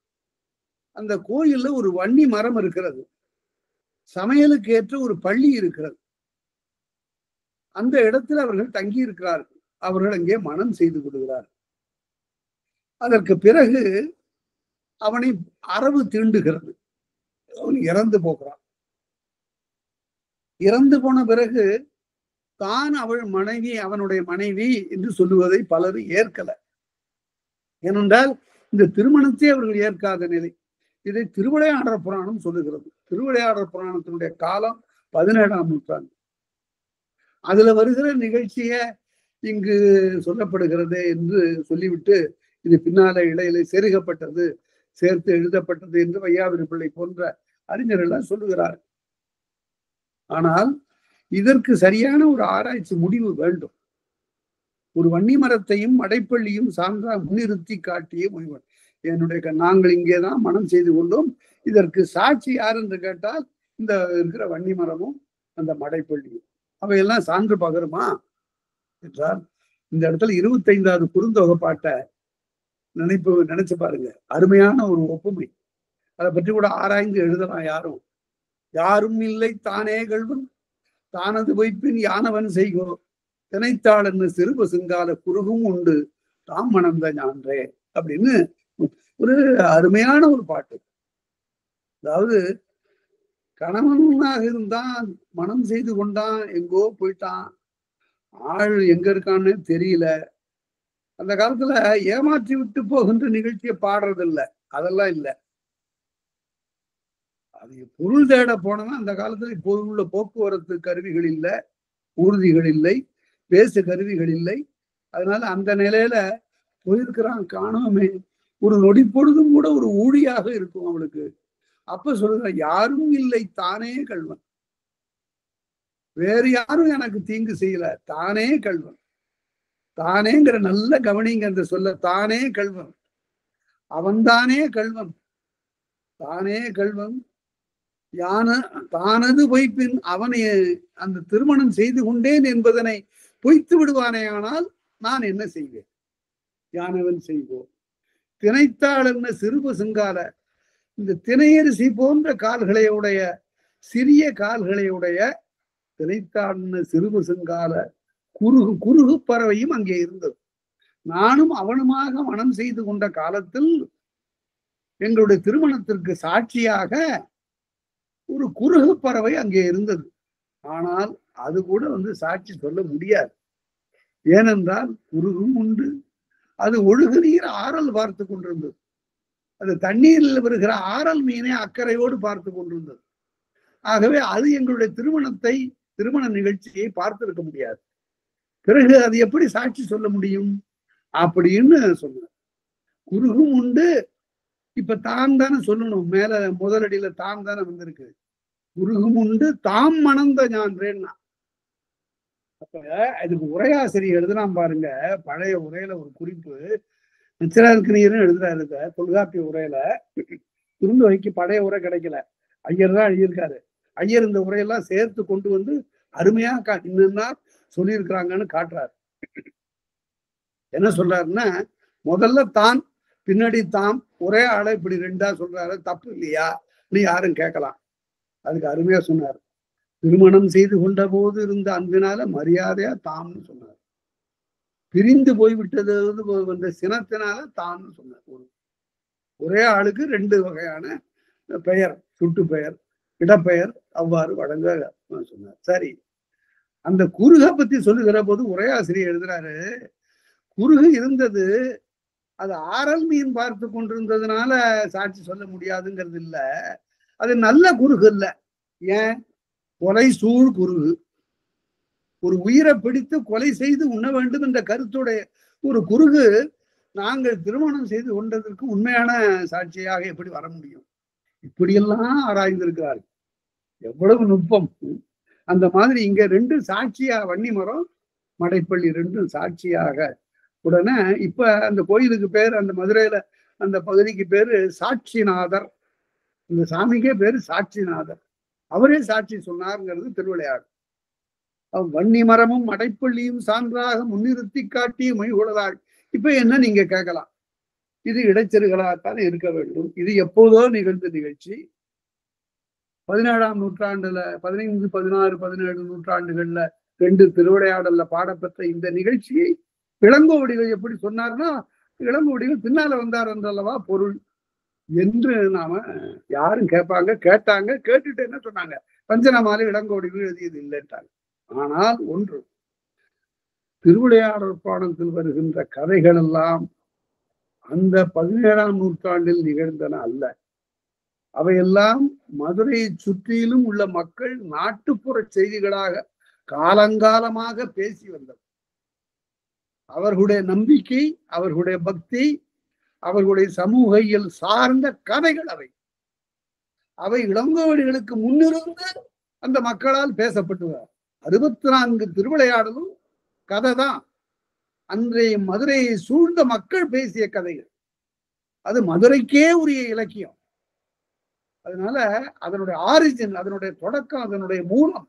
அந்த கோயில்ல ஒரு வன்னி மரம் இருக்கிறது, சமையலுக்கு ஏற்ற ஒரு பள்ளி இருக்கிறது. அந்த இடத்தில் அவர்கள் தங்கி இருக்கிறார்கள். அவர்கள் அங்கே மனம் செய்து கொள்கிறார்கள். அதற்கு பிறகு அவனை அரவு தீண்டுகிறது. அவன் இறந்து போகிறான். இறந்து போன பிறகு தான் அவள் மனைவி, அவனுடைய மனைவி என்று சொல்லுவதை பலர் ஏற்கல. ஏனென்றால் இந்த திருமணத்தை அவர்கள் ஏற்காத நிலை. இதை திருவிளையாடற் புராணம் சொல்லுகிறது. திருவிளையாடற் புராணத்தினுடைய காலம் 17ஆம் நூற்றாண்டு. அதுல வருகிற நிகழ்ச்சிய இங்கு சொல்லப்படுகிறது என்று சொல்லிவிட்டு, இது பின்னால இடையில செருகப்பட்டது, சேர்த்து எழுதப்பட்டது என்று வையாபுரி பிள்ளை போன்ற அறிஞர்கள் சொல்லுகிறார். ஆனால் இதற்கு சரியான ஒரு ஆராய்ச்சி முடிவு வேண்டும். ஒரு வன்னி மரத்தையும் அடைப்பள்ளியும் சான்றா முன்னிறுத்தி காட்டிய முனிவன். நாங்கள் இங்கேதான் மனம் செய்து கொண்டோம். இதற்கு சாட்சி யார் என்று கேட்டால், இந்த இருக்கிற வன்னி மரமும் அந்த மடைப்பள்ளியும். அவையெல்லாம் சான்று பகருமா என்றால், இந்த இடத்துல 25வது குறுந்தொகை பாட்டை நினைச்சு பாருங்க. அருமையான ஒரு ஒப்புமை. அதை பற்றி கூட ஆராய்ந்து எழுதலாம். யாரும் இல்லை தானே கள்வன் தானது வைப்பின் யானவன் செய்கோ தினைத்தாள் என்ன சிறுப சிங்கால குறுகும் உண்டு தாம் மணந்த ஞான்றே அப்படின்னு ஒரு அருமையான ஒரு பாட்டு. அதாவது கணவனாக இருந்தான், மனம் செய்து கொண்டான், எங்கோ போயிட்டான், ஆள் எங்க இருக்கான்னு தெரியல. அந்த காலத்துல ஏமாற்றி விட்டு போகின்ற நிகழ்ச்சியை பாடுறதில்லை, அதெல்லாம் இல்லை. அது பொருள் தேட போனோம்னா அந்த காலத்துல இப்போது உள்ள போக்குவரத்து கருவிகள் இல்லை, ஊர்திகள் இல்லை, பேசு கருவிகள் இல்லை. அதனால அந்த நிலையில போயிருக்கிறான், காணோமே. ஒரு நொடி பொழுதும் கூட ஒரு ஊழியாக இருக்கும் அவளுக்கு. அப்ப சொல்ற, யாரும் இல்லை தானே கள்வன், வேறு யாரும் எனக்கு தீங்கு செய்யல, தானே கள்வன். தானேங்கிற நல்ல கவனிங்க அந்த சொல்ல, தானே கள்வன், அவன்தானே கள்வன், தானே கள்வன். தானது பொய்ப்பின் அவனை அந்த திருமணம் செய்து கொண்டேன் என்பதனை பொய்த்து விடுவானே, ஆனால் நான் என்ன செய்வேன்? யானவன் செய்வோம். தினைத்தாள் என்ன சிறுபு சிங்கால, இந்த திணையரிசி போன்ற கால்களையுடைய, சிறிய கால்களையுடைய தினைத்தாள் சிறுபு சிங்கால குறுகு பறவையும் அங்கே இருந்தது. நானும் அவனுமாக மனம் செய்து கொண்ட காலத்தில் எங்களுடைய திருமணத்திற்கு சாட்சியாக ஒரு குறுகு பறவை அங்கே இருந்தது. ஆனால் அது கூட சாட்சி சொல்ல முடியாது. ஏனென்றால் குறுகும் உண்டு, அது ஒழுகு நீர் ஆறல் பார்த்து கொண்டிருந்தது. அது தண்ணீரில் வருகிற ஆறல் மீனை அக்கறையோடு பார்த்து கொண்டிருந்தது. ஆகவே அது எங்களுடைய திருமண நிகழ்ச்சியை பார்த்திருக்க முடியாது. பிறகு அது எப்படி சாட்சி சொல்ல முடியும் அப்படின்னு சொன்னார். குறுகும் உண்டு. இப்ப தான் தானே சொல்லணும், மேல முதலடியில தான் தானே வந்திருக்கு. குறுகும் உண்டு தாம் மணந்த ஞான்றேன்னா. அப்ப இதுக்கு உரையாசிரியர் எழுதுலாம் பாருங்க. பழைய உரையில ஒரு குறிப்பு நிச்சராக்கினியர்னு எழுதுறாரு. தொல்காப்பிய உரையில குறுந்தொகைக்கு பழைய உரை கிடைக்கல, ஐயர் தான் எழுதியிருக்காரு. ஐயர் இந்த உரையெல்லாம் சேர்த்து கொண்டு வந்து அருமையா இன்னும் சொல்லியிருக்கிறாங்கன்னு காட்டுறாரு. என்ன சொல்றாருன்னா, முதல்ல தான், பின்னாடி தாம், ஒரே ஆளை இப்படி ரெண்டா சொல்றாரு. தப்பு இல்லையா நீ யாரும் கேட்கலாம். அதுக்கு அருமையா சொன்னார். திருமணம் செய்து கொண்ட போது இருந்த அன்பினால மரியாதையா தாம்னு சொன்னார். பிரிந்து போய்விட்டது வந்த சினத்தினால தான்னு சொன்னார். ஒரே ஆளுக்கு 2 வகையான பெயர், சுட்டு பெயர், இடப்பெயர் அவ்வாறு வழங்க சொன்னார். சரி, அந்த குறுகை பத்தி சொல்லுகிற போது உரையாசிரியர் எழுதுறாரு, குறுகு இருந்தது, அது ஆரல் மீன் பார்த்து கொண்டிருந்ததுனால சாட்சி சொல்ல முடியாதுங்கிறது இல்ல. அது நல்ல குறுகு இல்ல. ஏன்? கொலை சூழ் குறுகு. ஒரு உயிரை பிடித்து கொலை செய்து உண்ண வேண்டும் என்ற கருத்துடைய ஒரு குறுகு நாங்கள் திருமணம் செய்து கொண்டதற்கு உண்மையான சாட்சியாக எப்படி வர முடியும்? இப்படியெல்லாம் ஆராய்ந்திருக்கிறார்கள். எவ்வளவு நுட்பம்! அந்த மாதிரி இங்க 2 சாட்சியா, வன்னிமரம், மடைப்பள்ளி 2 சாட்சியாக. உடனே இப்ப அந்த கோயிலுக்கு பேர், அந்த மதுரையில அந்த பகுதிக்கு பேரு சாட்சிநாதர். இந்த சாமிக்கே பேரு சாட்சிநாதர். அவரே சாட்சி சொன்னார்ங்கிறது திருவிளையாடல். வன்னிமரமும் மடைப்பள்ளியும் சான்றாக முன்னிறுத்தி காட்டி மைகுழலாள். இப்ப என்ன நீங்க கேட்கலாம், இது இடைச்செருகளாகத்தான் இருக்க வேண்டும். இது எப்போதோ நிகழ்ந்த நிகழ்ச்சி. 17ஆம் நூற்றாண்டுல 15, 16, 17 நூற்றாண்டுகள்ல 2 திருவிளையாடல்ல பாடப்பெற்ற இந்த நிகழ்ச்சியை இளங்கோவடிகள் எப்படி சொன்னார்னா, இளங்கோவடிகள் பின்னால வந்தார் என்றல்லவா பொருள் என்று நாம யாரும் கேட்பாங்க. கேட்டாங்க, கேட்டுட்டு என்ன சொன்னாங்க, பஞ்சனமாலை இளங்கோவடிகள் எழுதியது இல்லைன்றாங்க. ஆனால் ஒன்று, திருவிளையாடல் பாடத்தில் வருகின்ற கதைகள் எல்லாம் அந்த 17ஆம் நூற்றாண்டில் நிகழ்ந்தன அல்ல. அவையெல்லாம் மதுரையை சுற்றிலும் உள்ள மக்கள் நாட்டுப்புற செய்திகளாக காலங்காலமாக பேசி வந்தது. அவர்களுடைய நம்பிக்கை, அவர்களுடைய பக்தி, அவர்களுடைய சமூக இயல் சார்ந்த கதைகள் அவை. அவை இளங்கோவடிகளுக்கு முன்னிருந்து அந்த மக்களால் பேசப்பட்டுள்ளார். 64 திருவிளையாடலும் கதை தான். அன்றைய மதுரையை சூழ்ந்த மக்கள் பேசிய கதைகள். அது மதுரைக்கே உரிய இலக்கியம். அதனால அதனுடைய ஆரிஜின், அதனுடைய தொடக்கம், அதனுடைய மூலம்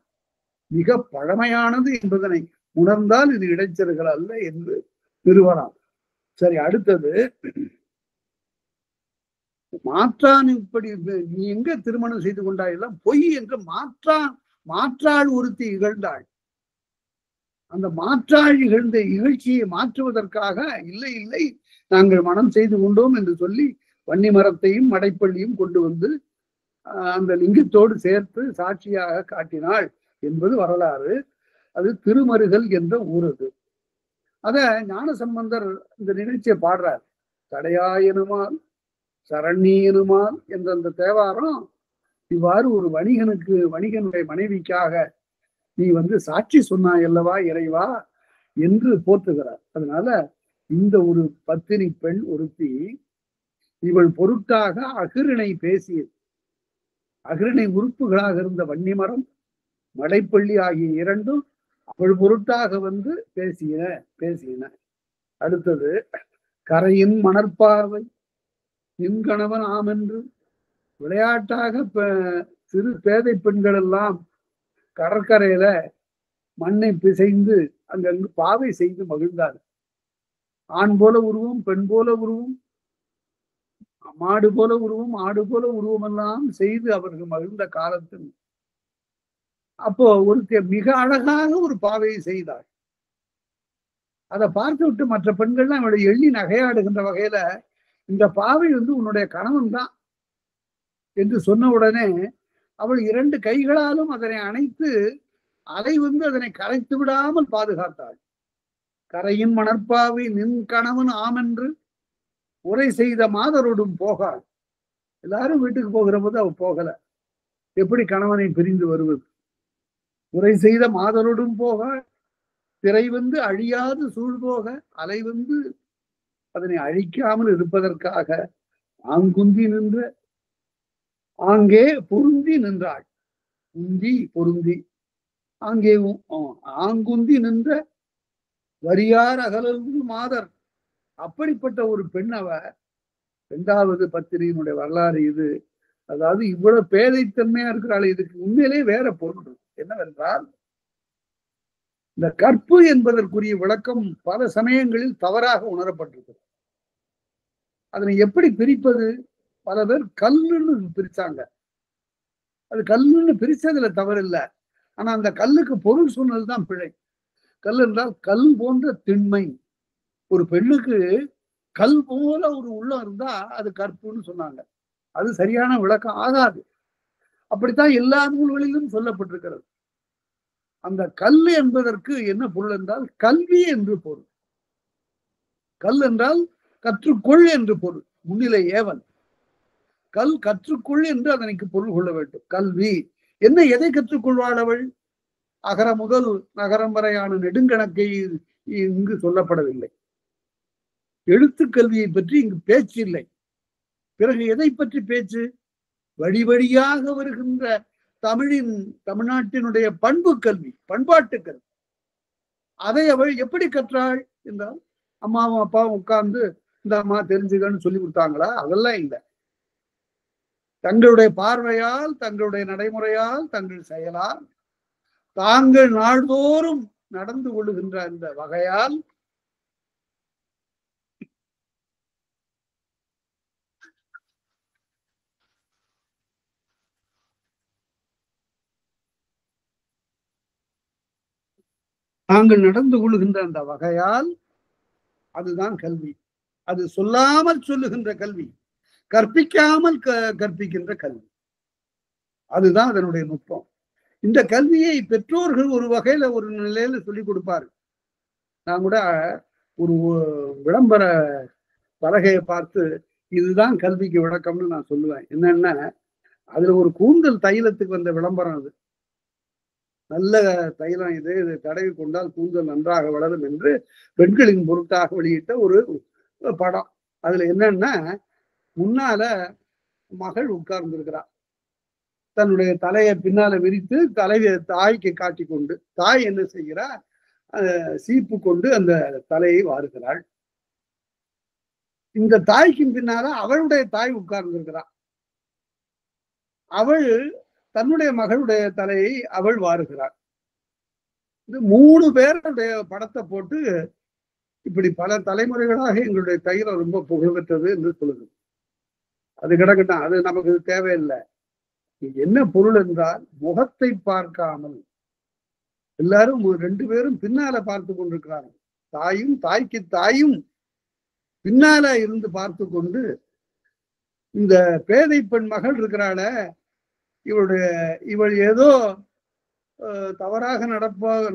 மிக பழமையானது என்பதனை உணர்ந்தால் இது இடைச்சல்கள் அல்ல என்று நிறுவனம். சரி, அடுத்தது, மாற்றான் இப்படி நீ எங்க திருமணம் செய்து கொண்டாயெல்லாம் பொய் என்று மாற்றாள் ஒருத்தி இகழ்ந்தாள். அந்த மாற்றாள் இகழ்ந்த இகழ்ச்சியை மாற்றுவதற்காக இல்லை இல்லை நாங்கள் மனம் செய்து கொண்டோம் என்று சொல்லி வன்னிமரத்தையும் மடைப்பள்ளியும் கொண்டு வந்து அந்த லிங்கத்தோடு சேர்த்து சாட்சியாக காட்டினாள் என்பது வரலாறு. அது திருமருகல் என்ற ஊர். அது அத ஞானசம்பந்தர் இந்த நிகழ்ச்சியை பாடுறார். தடையாயனுமால் சரண்யனுமால் என்ற அந்த தேவாரம் இவ்வாறு ஒரு வணிகனுடைய மனைவிக்காக நீ வந்து சாட்சி சொன்னாய் அல்லவா இறைவா என்று போற்றுகிறார். அதனால இந்த ஒரு பத்தினி பெண் ஒருத்தி இவள் பொருட்டாக அகிரிணை பேசியது. அகிரிணை உறுப்புகளாக இருந்த வன்னிமரம், மடைப்பள்ளி ஆகிய 2ம் அவள் பொருட்டாக வந்து பேசின. அடுத்தது, கரையின் மணற்பாவை நின் கணவன் ஆமென்று விளையாட்டாக சிறு பேதை பெண்கள் எல்லாம் கடற்கரையில மண்ணை பிசைந்து அங்கங்கு பாவை செய்து மகிழ்ந்தார். ஆண் போல உருவம், பெண் போல உருவம், மாடு போல உருவம், ஆடு போல உருவம் எல்லாம் செய்து அவர்கள் மகிழ்ந்த காலத்தில் அப்போ ஒருத்தர் மிக அழகாக ஒரு பாவையை செய்தார். அதை பார்த்து விட்டு மற்ற பெண்கள்லாம் அவளை எள்ளி நகையாடுகின்ற வகையில இந்த பாவை வந்து உன்னுடைய கணவன் தான் என்று சொன்ன உடனே அவள் 2 கைகளாலும் அதனை அணைத்து அதை வந்து அதனை கரைத்து விடாமல் பாதுகாத்தாள். கரையின் மணற்பாவை நின் கணவன் ஆமென்று உரை செய்த மாதரோடும் போகாள். எல்லாரும் வீட்டுக்கு போகிற போது அவ போகல. எப்படி கணவனை பிரிந்து வருவது? உரை செய்த மாதரோடும் போகாள். திரை வந்து அழியாது சூழ்போக அலை வந்து அதனை அழிக்காமல் இருப்பதற்காக ஆங்குந்தி நின்ற ஆங்கே பொருந்தி நின்றாள். உந்தி பொருந்தி ஆங்கே ஆங்குந்தி நின்ற வரியார் அகலந்து மாதர். அப்படிப்பட்ட ஒரு பெண் அவ. 2வது பத்திரியினுடைய வரலாறு இது. அதாவது இவ்வளவு பேதைத்தன்மையா இருக்கிறாள். இதுக்கு உண்மையிலே வேற பொருள் என்னவென்றால், இந்த கற்பு என்பதற்குரிய விளக்கம் பல சமயங்களில் தவறாக உணரப்பட்டிருக்கிறது. அதனை எப்படி பிரிப்பது? பல பேர் கல்லுன்னு பிரிச்சாங்க. அது கல்லுன்னு பிரிச்சதுல தவறு இல்லை. ஆனா அந்த கல்லுக்கு பொருள் சொன்னதுதான் பிழை. கல் என்றால் கல் போன்ற திண்மை. ஒரு பெண்ணுக்கு கல் போல ஒரு உள்ளம் இருந்தா அது கற்புன்னு சொன்னாங்க. அது சரியான விளக்கம் ஆகாது. அப்படித்தான் எல்லா நூல்களிலும் சொல்லப்பட்டிருக்கிறது. அந்த கல் என்பதற்கு என்ன பொருள் என்றால் கல்வி என்று பொருள். கல் என்றால் கற்றுக்கொள் என்று பொருள். முன்னிலை ஏவல். கல் கற்றுக்கொள் என்று அதனைக்கு பொருள் கொள்ள வேண்டும். கல்வி என்ன, எதை கற்றுக்கொள்வாள் அவள்? அகர முதல் நகரம் வரையான நெடுங்கணக்கை இங்கு சொல்லப்படவில்லை. எழுத்து கல்வியை பற்றி இங்கு பேச்சு இல்லை. பிறகு எதை பற்றி பேச்சு? வழி வழியாக வருகின்ற தமிழ்நாட்டினுடைய பண்பு கல்வி, பண்பாட்டு கல்வி. அதை அவள் எப்படி கற்றாள் என்றால், அம்மாவும் அப்பாவும் உட்கார்ந்து இந்த அம்மா தெரிஞ்சுக்கன்னு சொல்லி கொடுத்தாங்களா? அதெல்லாம் இல்லை. தங்களுடைய பார்வையால், தங்களுடைய நடைமுறையால், தங்கள் செயலால், தாங்கள் நாள்தோறும் நடந்து கொள்ளுகின்ற அந்த வகையால் தாங்கள் நடந்து கொள்ளுகின்ற அந்த வகையால் அதுதான் கல்வி. அது சொல்லாமல் சொல்லுகின்ற கல்வி, கற்பிக்காமல் கற்பிக்கின்ற கல்வி. அதுதான் அதனுடைய நுட்பம். இந்த கல்வியை பெற்றோர்கள் ஒரு வகையில ஒரு நிலையில சொல்லிக் கொடுப்பாரு. நான் கூட ஒரு விளம்பர பலகையை பார்த்து இதுதான் கல்விக்கு விளக்கம்னு நான் சொல்லுவேன். என்னன்னா, அதுல ஒரு கூந்தல் தைலத்துக்கு வந்த விளம்பரம். அது நல்ல தைலம், இது தடவி கொண்டால் கூந்தல் நன்றாக வளரும் என்று பெண்களின் பொருட்டாக வெளியிட்ட ஒரு படம். அதுல என்னன்னா, முன்னால மகள் உட்கார்ந்து இருக்கிறார். தன்னுடைய தலையை பின்னால விரித்து தலையை தாய்க்கு காட்டி கொண்டு, தாய் என்ன செய்கிறார்? சீப்பு கொண்டு அந்த தலையை வாருகிறாள். இந்த தாய்க்கு பின்னால அவளுடைய தாய் உட்கார்ந்து இருக்கிறார். அவள் தன்னுடைய மகளுடைய தலையை அவள் வாருகிறாள். இது 3 பேருடைய படத்தை போட்டு இப்படி பல தலைமுறைகளாக எங்களுடைய தைலம் ரொம்ப புகழ்பெற்றது என்று சொல்லுது. அது கிடக்கட்டும், அது நமக்கு தேவையில்லை. என்ன பொருள் என்றால், முகத்தை பார்க்காமல் எல்லாரும் 2 பேரும் பின்னால பார்த்து கொண்டிருக்கிறார்கள். தாயும் தாய்க்கு தாயும் பின்னால இருந்து பார்த்து கொண்டு, இந்த பேதை பெண் மகள் இருக்கிறாள, இவள் ஏதோ தவறாக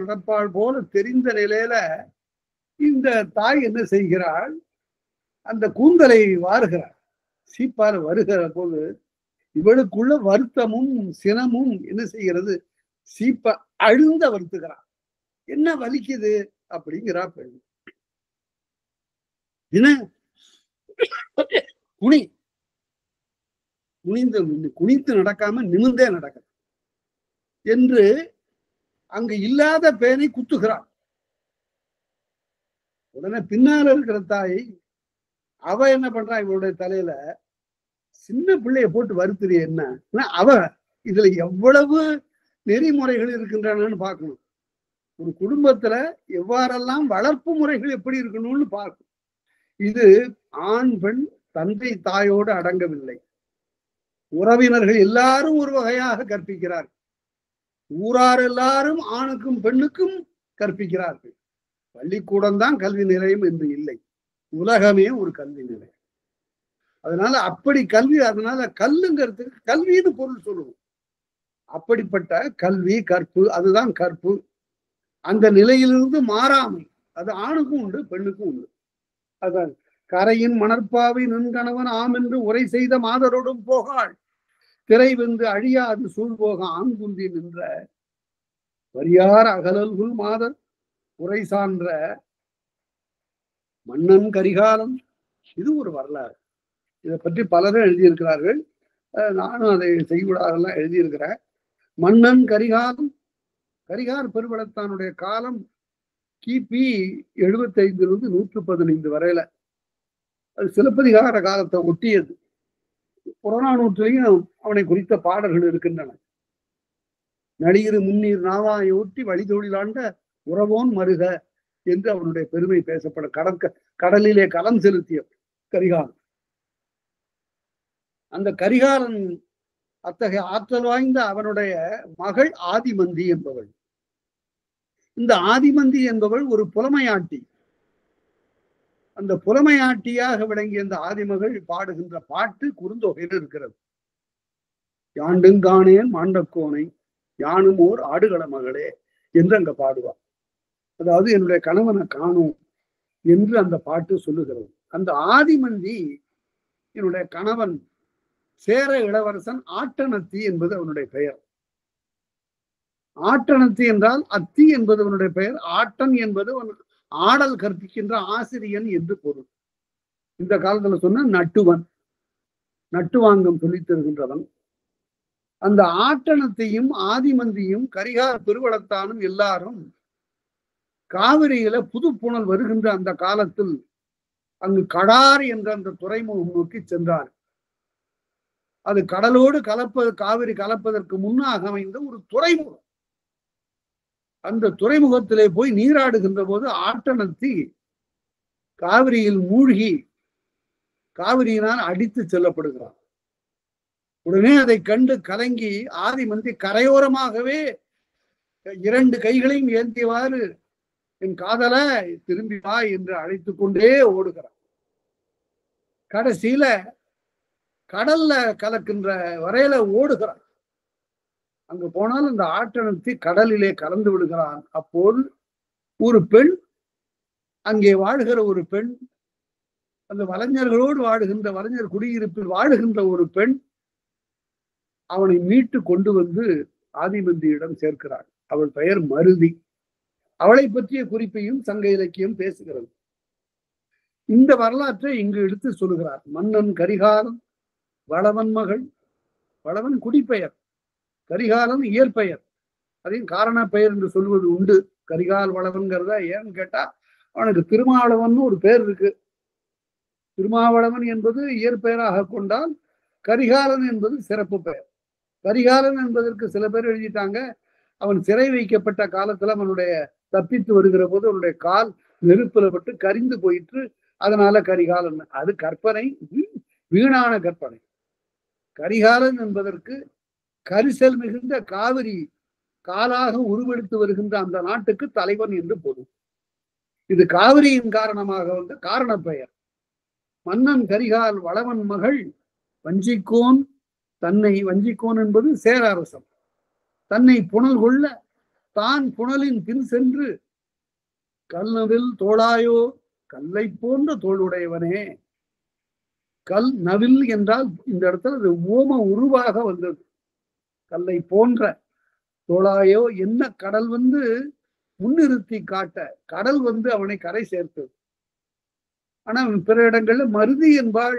நடப்பாள் போல தெரிந்த நிலையில இந்த தாய் என்ன செய்கிறாள்? அந்த கூந்தலை வாருகிறாள். சீப்பால வருகிற போது இவளுக்குள்ள வருத்தமும் சினமும் என்ன செய்கிறது? சீப்ப அழுந்த வருத்துகிறான். என்ன வலிக்குது அப்படிங்கிறா பெண். என்ன குனிந்து நடக்காம நிமிர்ந்தே நடக்க என்று அங்கு இல்லாத பேனை குத்துகிறான். உடனே பின்னால இருக்கிற தாய் அவ என்ன பண்றா? இவருடைய தலையில சின்ன பிள்ளைய போட்டு வருத்துறிய என்ன? அவ இதுல எவ்வளவு நெறிமுறைகள் இருக்கின்றனன்னு பார்க்கணும். ஒரு குடும்பத்துல எவ்வாறெல்லாம் வளர்ப்பு முறைகள் எப்படி இருக்கணும்னு பார்க்கணும். இது ஆண் பெண் தந்தை தாயோடு அடங்கவில்லை. உறவினர்கள் எல்லாரும் ஒரு வகையாக கற்பிக்கிறார்கள். ஊரார் எல்லாரும் ஆணுக்கும் பெண்ணுக்கும் கற்பிக்கிறார்கள். பள்ளிக்கூடம் தான் கல்வி நிலையம் என்று இல்லை, உலகமே ஒரு கல்வி நிலையம். அதனால அப்படி கல்வி, அதனால கல்லுங்கிறதுக்கு கல்வின்னு பொருள் சொல்லுவோம். அப்படிப்பட்ட கல்வி கற்பு, அதுதான் கற்பு. அந்த நிலையிலிருந்து மாறாமை, அது ஆணுக்கும் உண்டு பெண்ணுக்கும் உண்டு. அதான் கரையின் மணற்பாவை நின்கணவன் ஆம் என்று உரை செய்த மாதரோடும் போகாள், திரை வென்று அழியாது சூழ்போக ஆண்குந்தி நின்ற வரியார் அகலல்குள் மாதர் உரை சான்ற மன்னன் கரிகாலன். இது ஒரு வரலாறு. இதை பற்றி பலரும் எழுதியிருக்கிறார்கள். நானும் அதை செய்விடாதெல்லாம் எழுதியிருக்கிறேன். மன்னன் கரிகாலன், கரிகார் பெருவளத்தானுடைய காலம் கிபி 75 115 வரையில. அது சிலப்பதிகார காலத்தை ஒட்டியது. புறநானூற்றிலையும் அவனை குறித்த பாடல்கள் இருக்கின்றன. நளியிரு முன்னீர் நாவாயை ஒட்டி வழிதொழிலாண்ட உறவோன் மருக என்று அவனுடைய பெருமை பேசப்பட, கடலிலே களம் செலுத்திய கரிகாலன். அந்த கரிகாலன் அத்தகைய ஆற்றல் வாய்ந்த அவனுடைய மகள் ஆதிமந்தி என்பவள். இந்த ஆதிமந்தி என்பவள் ஒரு புலமையாட்டி. அந்த புலமையாட்டியாக விளங்கிய இந்த ஆதிமகள் பாடுகின்ற பாட்டு குறுந்தொகையில் இருக்கிறது. யாண்டுங்கானேன் மாண்டக்கோனை யானும் ஓர் ஆடுகள மகளே என்று அங்க பாடுவார். அதாவது என்னுடைய கணவனை காணும் என்று அந்த பாட்டு சொல்லுகிறது. அந்த ஆதிமந்தி என்னுடைய கணவன் சேர இளவரசன் ஆட்டனத்தி என்பது அவனுடைய பெயர். ஆட்டனத்தி என்றால் அத்தி என்பது அவனுடைய பெயர். ஆட்டன் என்பது ஆடல் கற்பிக்கின்ற ஆசிரியன் என்று பொருள். இந்த காலத்துல சொன்ன நட்டுவன், நட்டுவாங்கம் சொல்லித் தருகின்றவன். அந்த ஆட்டனத்தையும் ஆதிமந்தியும் கரிகார பெருவளத்தானும் எல்லாரும் காவிரியில புது புனல் வருகின்ற அந்த காலத்தில் அங்கு கடார் என்ற அந்த துறைமுகம் நோக்கி சென்றார். அது கடலோடு காவிரி கலப்பதற்கு முன்னாக அமைந்த ஒரு துறைமுகம். அந்த துறைமுகத்திலே போய் நீராடுகின்ற போது ஆட்டனத்தி காவிரியில் மூழ்கி காவிரியினால் அடித்து செல்லப்படுகிறார். உடனே அதை கண்டு கலங்கி ஆதிமந்தி கரையோரமாகவே 2 கைகளையும் ஏந்தியவாறு என் காதல திரும்பி வா என்று அழைத்து கொண்டே ஓடுகிறார். கடைசியில கடல்ல கலக்கின்ற வரையில ஓடுகிறார். அங்கு போனால் அந்த ஆட்டனத்தி கடலிலே கலந்து விடுகிறான். அப்போது ஒரு பெண், அங்கே வாழ்கிற ஒரு பெண், அந்த வலைஞர்களோடு வாழுகின்ற வலைஞர் குடியிருப்பில் வாழுகின்ற ஒரு பெண் அவனை மீட்டு கொண்டு வந்து ஆதிமந்தியிடம் சேர்க்கிறாள். அவள் பெயர் மருதி. அவளை பற்றிய குறிப்பையும் சங்க இலக்கியம் பேசுகிறது. இந்த வரலாற்றை இங்கு எடுத்து சொல்லுகிறார். மன்னன் கரிகாலன் வளவன் மகள். வளவன் குடிப்பெயர், கரிகாலன் இயற்பெயர். அதையும் காரண பெயர் என்று சொல்வது உண்டு. கரிகால் வளவன்கிறத ஏன்னு கேட்டா அவனுக்கு திருமாவளவன் ஒரு பேர் இருக்கு. திருமாவளவன் என்பது இயற்பெயராக கொண்டால் கரிகாலன் என்பது சிறப்பு பெயர். கரிகாலன் என்பதற்கு சில பேர் எழுதிட்டாங்க, அவன் சிறை வைக்கப்பட்ட காலத்துல அவனுடைய தப்பித்து வருகிற போது அவனுடைய கால் நெருப்புல பட்டு கரிந்து போயிற்று, அதனால கரிகாலன். அது கற்பனை, வீணான கற்பனை. கரிகாலன் என்பதற்கு கரிசல் மிகுந்த காவிரி காலாக உருவெடுத்து வருகின்ற அந்த நாட்டுக்கு தலைவன் என்று பொருள். இது காவிரியின் காரணமாக வந்த காரண பெயர். மன்னன் கரிகால் வளவன் மகள் வஞ்சிக்கோன் தன்னை, வஞ்சிக்கோன் என்பது சேர அரசன், தன்னை புனல் கொள்ள தான் புனலின் பின் சென்று கல்நவில் தோளாயோ, கல்லை போன்ற தோளுடையவனே. கல் நவில் என்றால் இந்த இடத்துல அது ஓம உருவாக வந்தது. கல்லை போன்ற தோளாயோ என்ன கடல் வந்து முன்னிறுத்தி காட்ட, கடல் வந்து அவனை கரை சேர்த்தது. ஆனா பிற இடங்கள்ல மருதி என்பாள்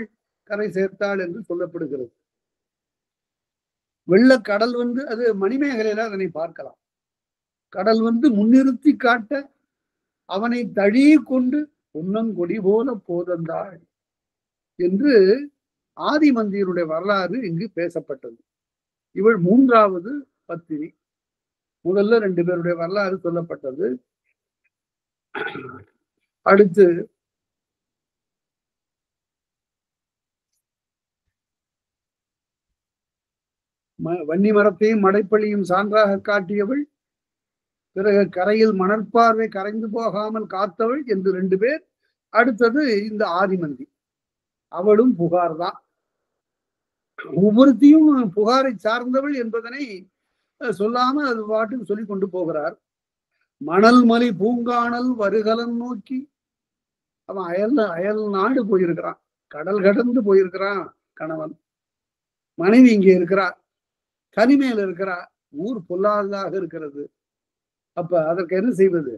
கரை சேர்த்தாள் என்று சொல்லப்படுகிறது. வெள்ளக்கடல் வந்து அது மணிமேகலையில அதனை பார்க்கலாம். கடல் வந்து முன்னிறுத்தி காட்ட அவனை தழி கொண்டு பொன்னங்கொடி போல போதந்தாள் என்று ஆதிமந்தியனுடைய வரலாறு இங்கு பேசப்பட்டது. இவள் 3வது பத்தினி. முதல்ல 2 பேருடைய வரலாறு சொல்லப்பட்டது. அடுத்து வன்னி மரத்தையும் மடைப்பள்ளியும் சான்றாக காட்டியவள், பிறகு கரையில் மணற்பார்வை கரைந்து போகாமல் காத்தவள் என்று 2 பேர். அடுத்தது இந்த ஆதிமந்தி, அவளும் புகார் தான். ஒவ்வொருத்தையும் புகாரை சார்ந்தவள் என்பதனை சொல்லாம அது பாட்டுக்கு சொல்லி கொண்டு போகிறார். மணல் மலி பூங்கானல் வருகலன் நோக்கி, அவன் அயல் நாடு போயிருக்கிறான், கடல் கடந்து போயிருக்கிறான் கணவன். மனைவி இங்கே இருக்கிறா, தனிமையில் இருக்கிறா, ஊர் பொல்லாததாக இருக்கிறது. அப்ப அதற்கு என்ன செய்வது?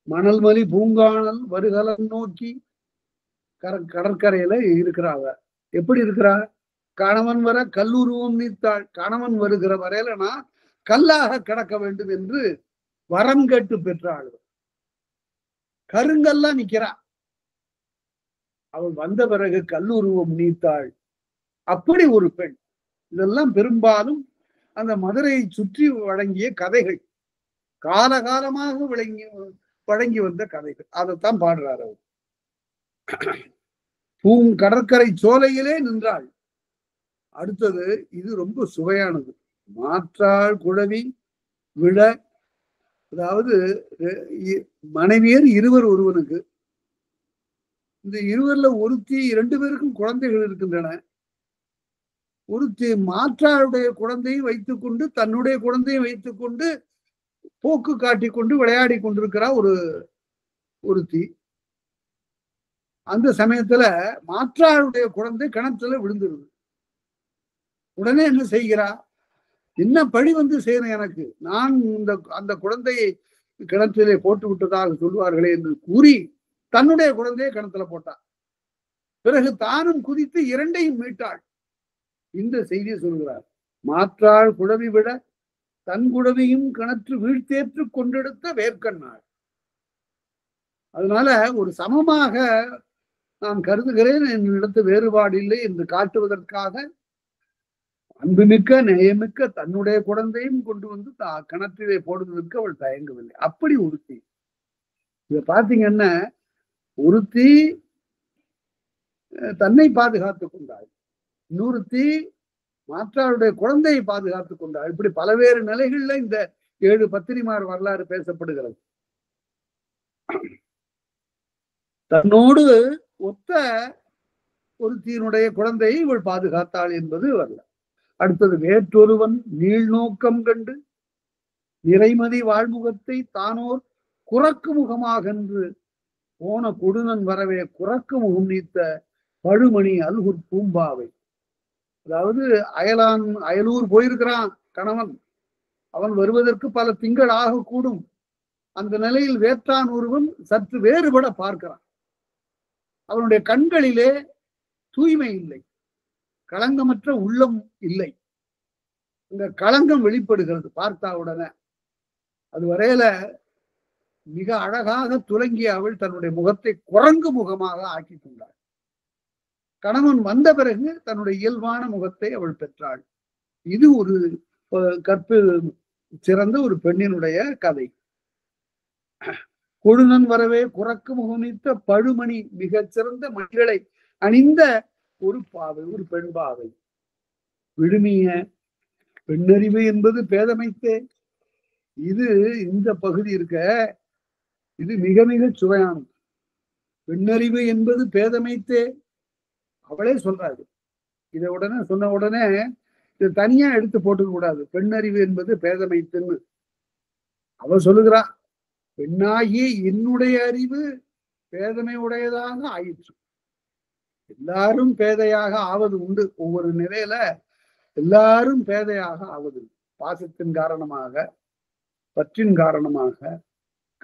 மணல் மலி பூங்கானல் வருகலன் நோக்கி கடற்கரையில இருக்கிறாவ. எப்படி இருக்கிறா? கணவன் வர கல்லுருவம் நீத்தாள். கணவன் வருகிற வரையில நான் கல்லாக கிடக்க வேண்டும் என்று வரம் கேட்டு பெற்றாள். கருங்கல்லா நிக்கிறா. அவள் வந்த பிறகு கல்லுருவம் நீத்தாள். அப்படி ஒரு பெண். இதெல்லாம் பெரும்பாலும் அந்த மதுரையை சுற்றி வழங்கிய கதைகள், காலகாலமாக வழங்கி வந்த கதைகள். அதைத்தான் பாடுறார் அவர். கடற்கரை சோலையிலே நின்றாள். அடுத்தது இது ரொம்ப சுவையானது. மாற்றாள் குழவி விழ, அதாவது மனைவியர் இருவர் ஒருவனுக்கு. இந்த இருவர்ல ஒருத்தி 2 பேருக்கும் குழந்தைகள் இருக்கின்றன. ஒருத்தி மாற்றாளுடைய குழந்தையை வைத்துக் கொண்டு தன்னுடைய குழந்தையை வைத்துக் கொண்டு போக்கு காட்டி கொண்டு விளையாடி கொண்டிருக்கிறா ஒருத்தி. அந்த சமயத்துல மாற்றாருடைய குழந்தை கிணத்துல விழுந்துருது. உடனே என்ன செய்கிறா? என்ன பழி வந்து சேரும் எனக்கு, நான் அந்த குழந்தையை கிணற்றிலே போட்டு விட்டதாக சொல்வார்களே என்று கூறி தன்னுடைய குழந்தையை கிணத்துல போட்டாள். பிறகு தானும் குதித்து இரண்டையும் மீட்டாள். இந்த செய்தியை சொல்கிறார். மாற்றாள் குழவி விட தன் குழவியும் கிணற்று வீழ்த்தேற்று கொண்டெடுத்த வேர்க்கண்ணாள். அதனால ஒரு சமமாக நான் கருதுகிறேன், என்னிடத்து வேறுபாடு இல்லை என்று காட்டுவதற்காக அன்புமிக்க நேயமிக்க தன்னுடைய குழந்தையும் கொண்டு வந்து கிணற்றிலே போடுவதற்கு அவள் தயங்கவில்லை. அப்படி ஒருத்தி. இத பாத்தீங்கன்னா, ஒருத்தி தன்னை பாதுகாத்துக் கொண்டாள், இன்னொருத்தி மாற்றாருடைய குழந்தையை பாதுகாத்துக் கொண்டாள். இப்படி பல்வேறு நிலைகள்ல இந்த 7 பத்திரிமார் வரலாறு பேசப்படுகிறது. தன்னோடு ஒத்த ஒருத்தியினுடைய குழந்தையை இவள் பாதுகாத்தாள் என்பது வரல. அடுத்தது, வேற்றொருவன் நீள் நோக்கம் கண்டு நிறைமதி வாழ்முகத்தை தானோர் குறக்கு முகமாக என்று போன கொடுனன் வரவே குறக்கு முகம் நீத்த பழுமணி அல்குர் பூம்பாவை. அதாவது அயலூர் போயிருக்கிறான் கணவன், அவன் வருவதற்கு பல திங்கள் ஆகக்கூடும். அந்த நிலையில் வேற்றான் ஒருவன் சற்று வேறுபட பார்க்கிறான். அவனுடைய கண்களிலே தூய்மை இல்லை, களங்கமற்ற உள்ளம் இல்லை. இந்த களங்கம் வெளிப்படுகிறது பார்த்தா உடனே. அது வரையில மிக அழகாக துலங்கிய அவள் தன்னுடைய முகத்தை குரங்கு முகமாக ஆக்கி கொண்டாள். கணவன் வந்த பிறகு தன்னுடைய இயல்பான முகத்தை அவள் பெற்றாள். இது ஒரு கற்பு சிறந்த ஒரு பெண்ணினுடைய கதை. கொடுனன் வரவே குறக்கு முகமித்த பழுமணி, மிகச் சிறந்த மணிகளை அணிந்த ஒரு பாவை, ஒரு பெண் பாவை. விழுமிய பெண்ணறிவு என்பது பேதமைத்தே. இது இந்த பகுதி இருக்க, இது மிக மிக சுவையானது. பெண்ணறிவு என்பது பேதமைத்தே, அவளே சொல்றாரு. இதை உடனே சொன்ன உடனே இதை தனியா எடுத்து போட்டுக்க கூடாது. பெண்ணறிவு என்பது பேதமைத்துன்னு அவ சொல்லுகிறா. பெண்ணாகி என்னுடைய அறிவு பேதமை உடையதாக ஆயிற்று. எல்லாரும் பேதையாக ஆவது உண்டு. ஒவ்வொரு நிலையில எல்லாரும் பேதையாக ஆவது, பாசத்தின் காரணமாக, பற்றின் காரணமாக,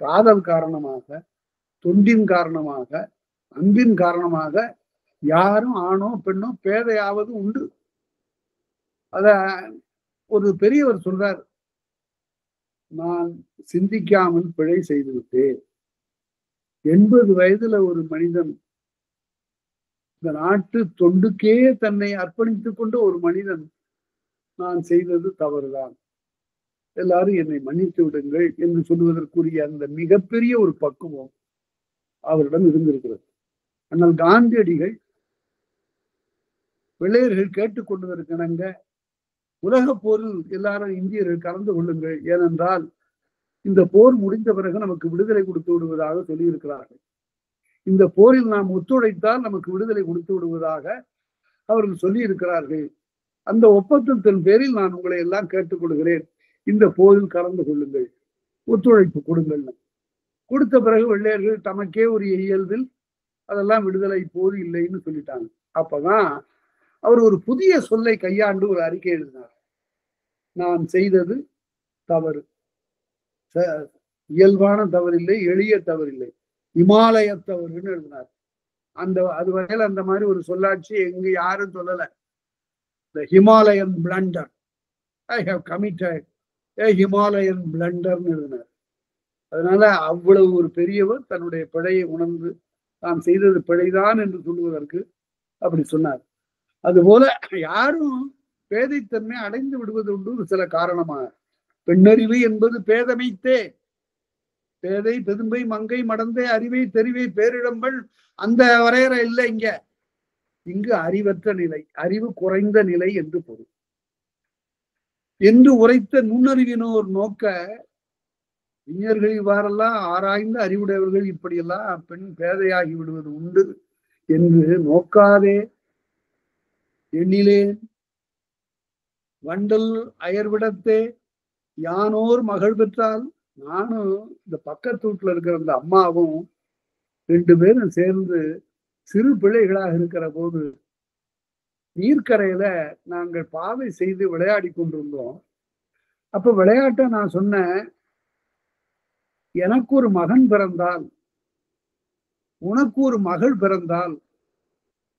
காதல் காரணமாக, தொண்டின் காரணமாக, அன்பின் காரணமாக யாரும் ஆணோ பெண்ணோ பேதையாவது உண்டு. அத ஒரு பெரியவர் சொல்றார், நான் சிந்திக்காமல் பிழை செய்து விட்டேன். 80 வயதுல ஒரு மனிதன், இந்த நாட்டு தொண்டுக்கே தன்னை அர்ப்பணித்துக் கொண்ட ஒரு மனிதன், நான் செய்தது தவறுதான், எல்லாரும் என்னை மன்னித்து விடுங்கள் என்று சொல்வதற்குரிய அந்த மிகப்பெரிய ஒரு பக்குவம் அவரிடம் இருந்திருக்கிறது. ஆனால் காந்தியடிகள் வெள்ளையர்கள் கேட்டுக்கொண்டதற்கிணங்க உலக போரில் எல்லாரும் இந்தியர்கள் கலந்து கொள்ளுங்கள், ஏனென்றால் இந்த போர் முடிந்த பிறகு நமக்கு விடுதலை கொடுத்து விடுவதாக சொல்லியிருக்கிறார்கள். இந்த போரில் நாம் ஒத்துழைத்தால் நமக்கு விடுதலை கொடுத்து விடுவதாக அவர்கள் சொல்லி இருக்கிறார்கள். அந்த ஒப்பந்தத்தின் பேரில் நான் உங்களை எல்லாம் கேட்டுக்கொள்கிறேன், இந்த போரில் கலந்து கொள்ளுங்கள், ஒத்துழைப்பு கொடுங்கள். கொடுத்த பிறகு வெள்ளையர்கள் தமக்கே ஒரு இயல்பில் அதெல்லாம் விடுதலை போர் இல்லைன்னு சொல்லிட்டாங்க. அப்பதான் அவர் ஒரு புதிய சொல்லை கையாண்டு ஒரு அறிக்கை எழுதினார். நான் செய்தது தவறு, இயல்பான தவறில்லை, எளிய தவறில்லை, இமாலய தவறுன்னு எழுதினார். அது வகையில் அந்த மாதிரி ஒரு சொல்லாட்சி எங்க யாரும் சொல்லல. The Himalayan blunder, I have committed a Himalayan blunderன்னு எழுதினார். அதனால அவ்வளவு ஒரு பெரியவர் தன்னுடைய பிழையை உணர்ந்து தான் செய்தது பிழைதான் என்று சொல்லுவதற்கு அப்படி சொன்னார். அதுபோல யாரும் பேதைத்தன்மை அடைந்து விடுவது உண்டு சில காரணமாக. பெண்ணறிவு என்பது பேதமைத்தே. பேதை பெரும்பை மங்கை மடந்தை அறிவை தெரிவை பேரிடம்பல் அந்த வரையறை இல்லை. இங்கு அறிவற்ற நிலை, அறிவு குறைந்த நிலை என்று பொருள் என்று உரைத்த நுண்ணறிவினோர் நோக்க, இளைஞர்கள் இவ்வாறெல்லாம் ஆராய்ந்த அறிவுடையவர்கள் இப்படியெல்லாம் பெண் பேதையாகி விடுவது உண்டு என்று நோக்காதே எண்ணிலேன் வண்டல் அயர்விடத்தே யானோர் மகள் பெற்றால் நானும் இந்த பக்கத்து வீட்டுல இருக்கிற அந்த அம்மாவும் 2 பேரும் சேர்ந்து சிறு பிள்ளைகளாக இருக்கிற போது நீர்க்கரையில நாங்கள் பாவை செய்து விளையாடி கொண்டிருந்தோம். அப்ப விளையாட்ட நான் சொன்னேன், எனக்கு ஒரு மகன் பிறந்தால், உனக்கு ஒரு மகள் பிறந்தால்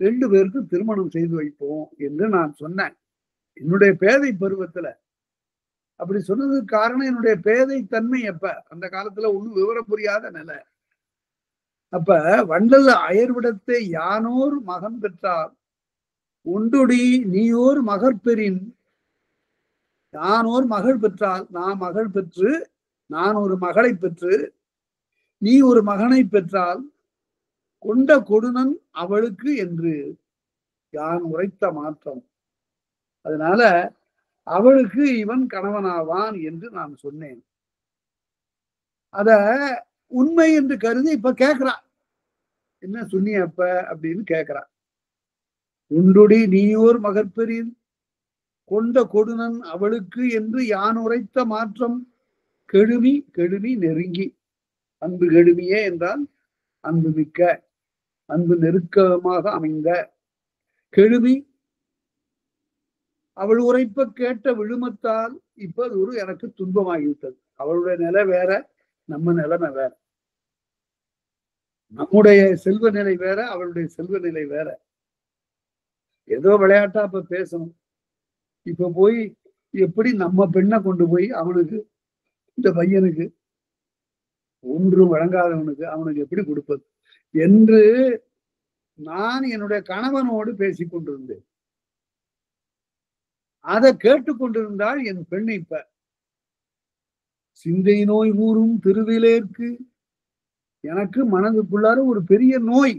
2 பேருக்கு திருமணம் செய்து வைப்போம் என்று நான் சொன்னேன். என்னுடைய பேதை பருவத்துல அப்படி சொன்னதுக்கு காரணம் என்னுடைய பேதை தன்மை. அப்ப அந்த காலத்துல ஒண்ணும் விவரம் புரியாத நிலை. அப்ப வண்டல் அயர்விடத்தை யானோர் மகன் பெற்றால் ஒன்றுடி நீயோர் மகற்பெறின், யானோர் மகள் பெற்றால் நான் மகள் பெற்று, நான் ஒரு மகளை பெற்று, நீ ஒரு மகனை பெற்றால் கொண்ட கொடுனன் அவளுக்கு என்று யான் உரைத்த மாற்றம். அதனால அவளுக்கு இவன் கணவனாவான் என்று நான் சொன்னேன். அத உண்மை என்று கருதி இப்ப கேட்கிறா, என்ன சொன்னிய அப்ப அப்படின்னு கேட்கிறா. உண்டுடி நீயோர் மகற்பெறின் கொண்ட கொடுனன் அவளுக்கு என்று யான் உரைத்த மாற்றம் கெழுமி கெழுமி நெருங்கி. அன்பு கெழுமியே என்றால் அன்பு மிக்க, அன்பு நெருக்கமாக அமைந்த. கெழுமி அவள் உரைப்ப கேட்ட விழுமத்தால் இப்ப அது ஒரு எனக்கு துன்பமாகிவிட்டது. அவளுடைய நிலை வேற, நம்ம நிலைமை வேற. நம்முடைய செல்வ நிலை வேற, அவளுடைய செல்வ நிலை வேற. ஏதோ விளையாட்டா இப்ப பேசணும். இப்ப போய் எப்படி நம்ம பெண்ணை கொண்டு போய் அவனுக்கு, இந்த பையனுக்கு ஒன்றும் வழங்காதவனுக்கு அவனுக்கு எப்படி கொடுப்பது என்று நான் என்னுடைய கணவனோடு பேசிக் கொண்டிருந்தேன். அதை கேட்டுக்கொண்டிருந்தால் என் பெண் இப்ப சிந்தை நோய் கூறும் திருவிலேற்கு, எனக்கு மனதுக்குள்ளார ஒரு பெரிய நோய்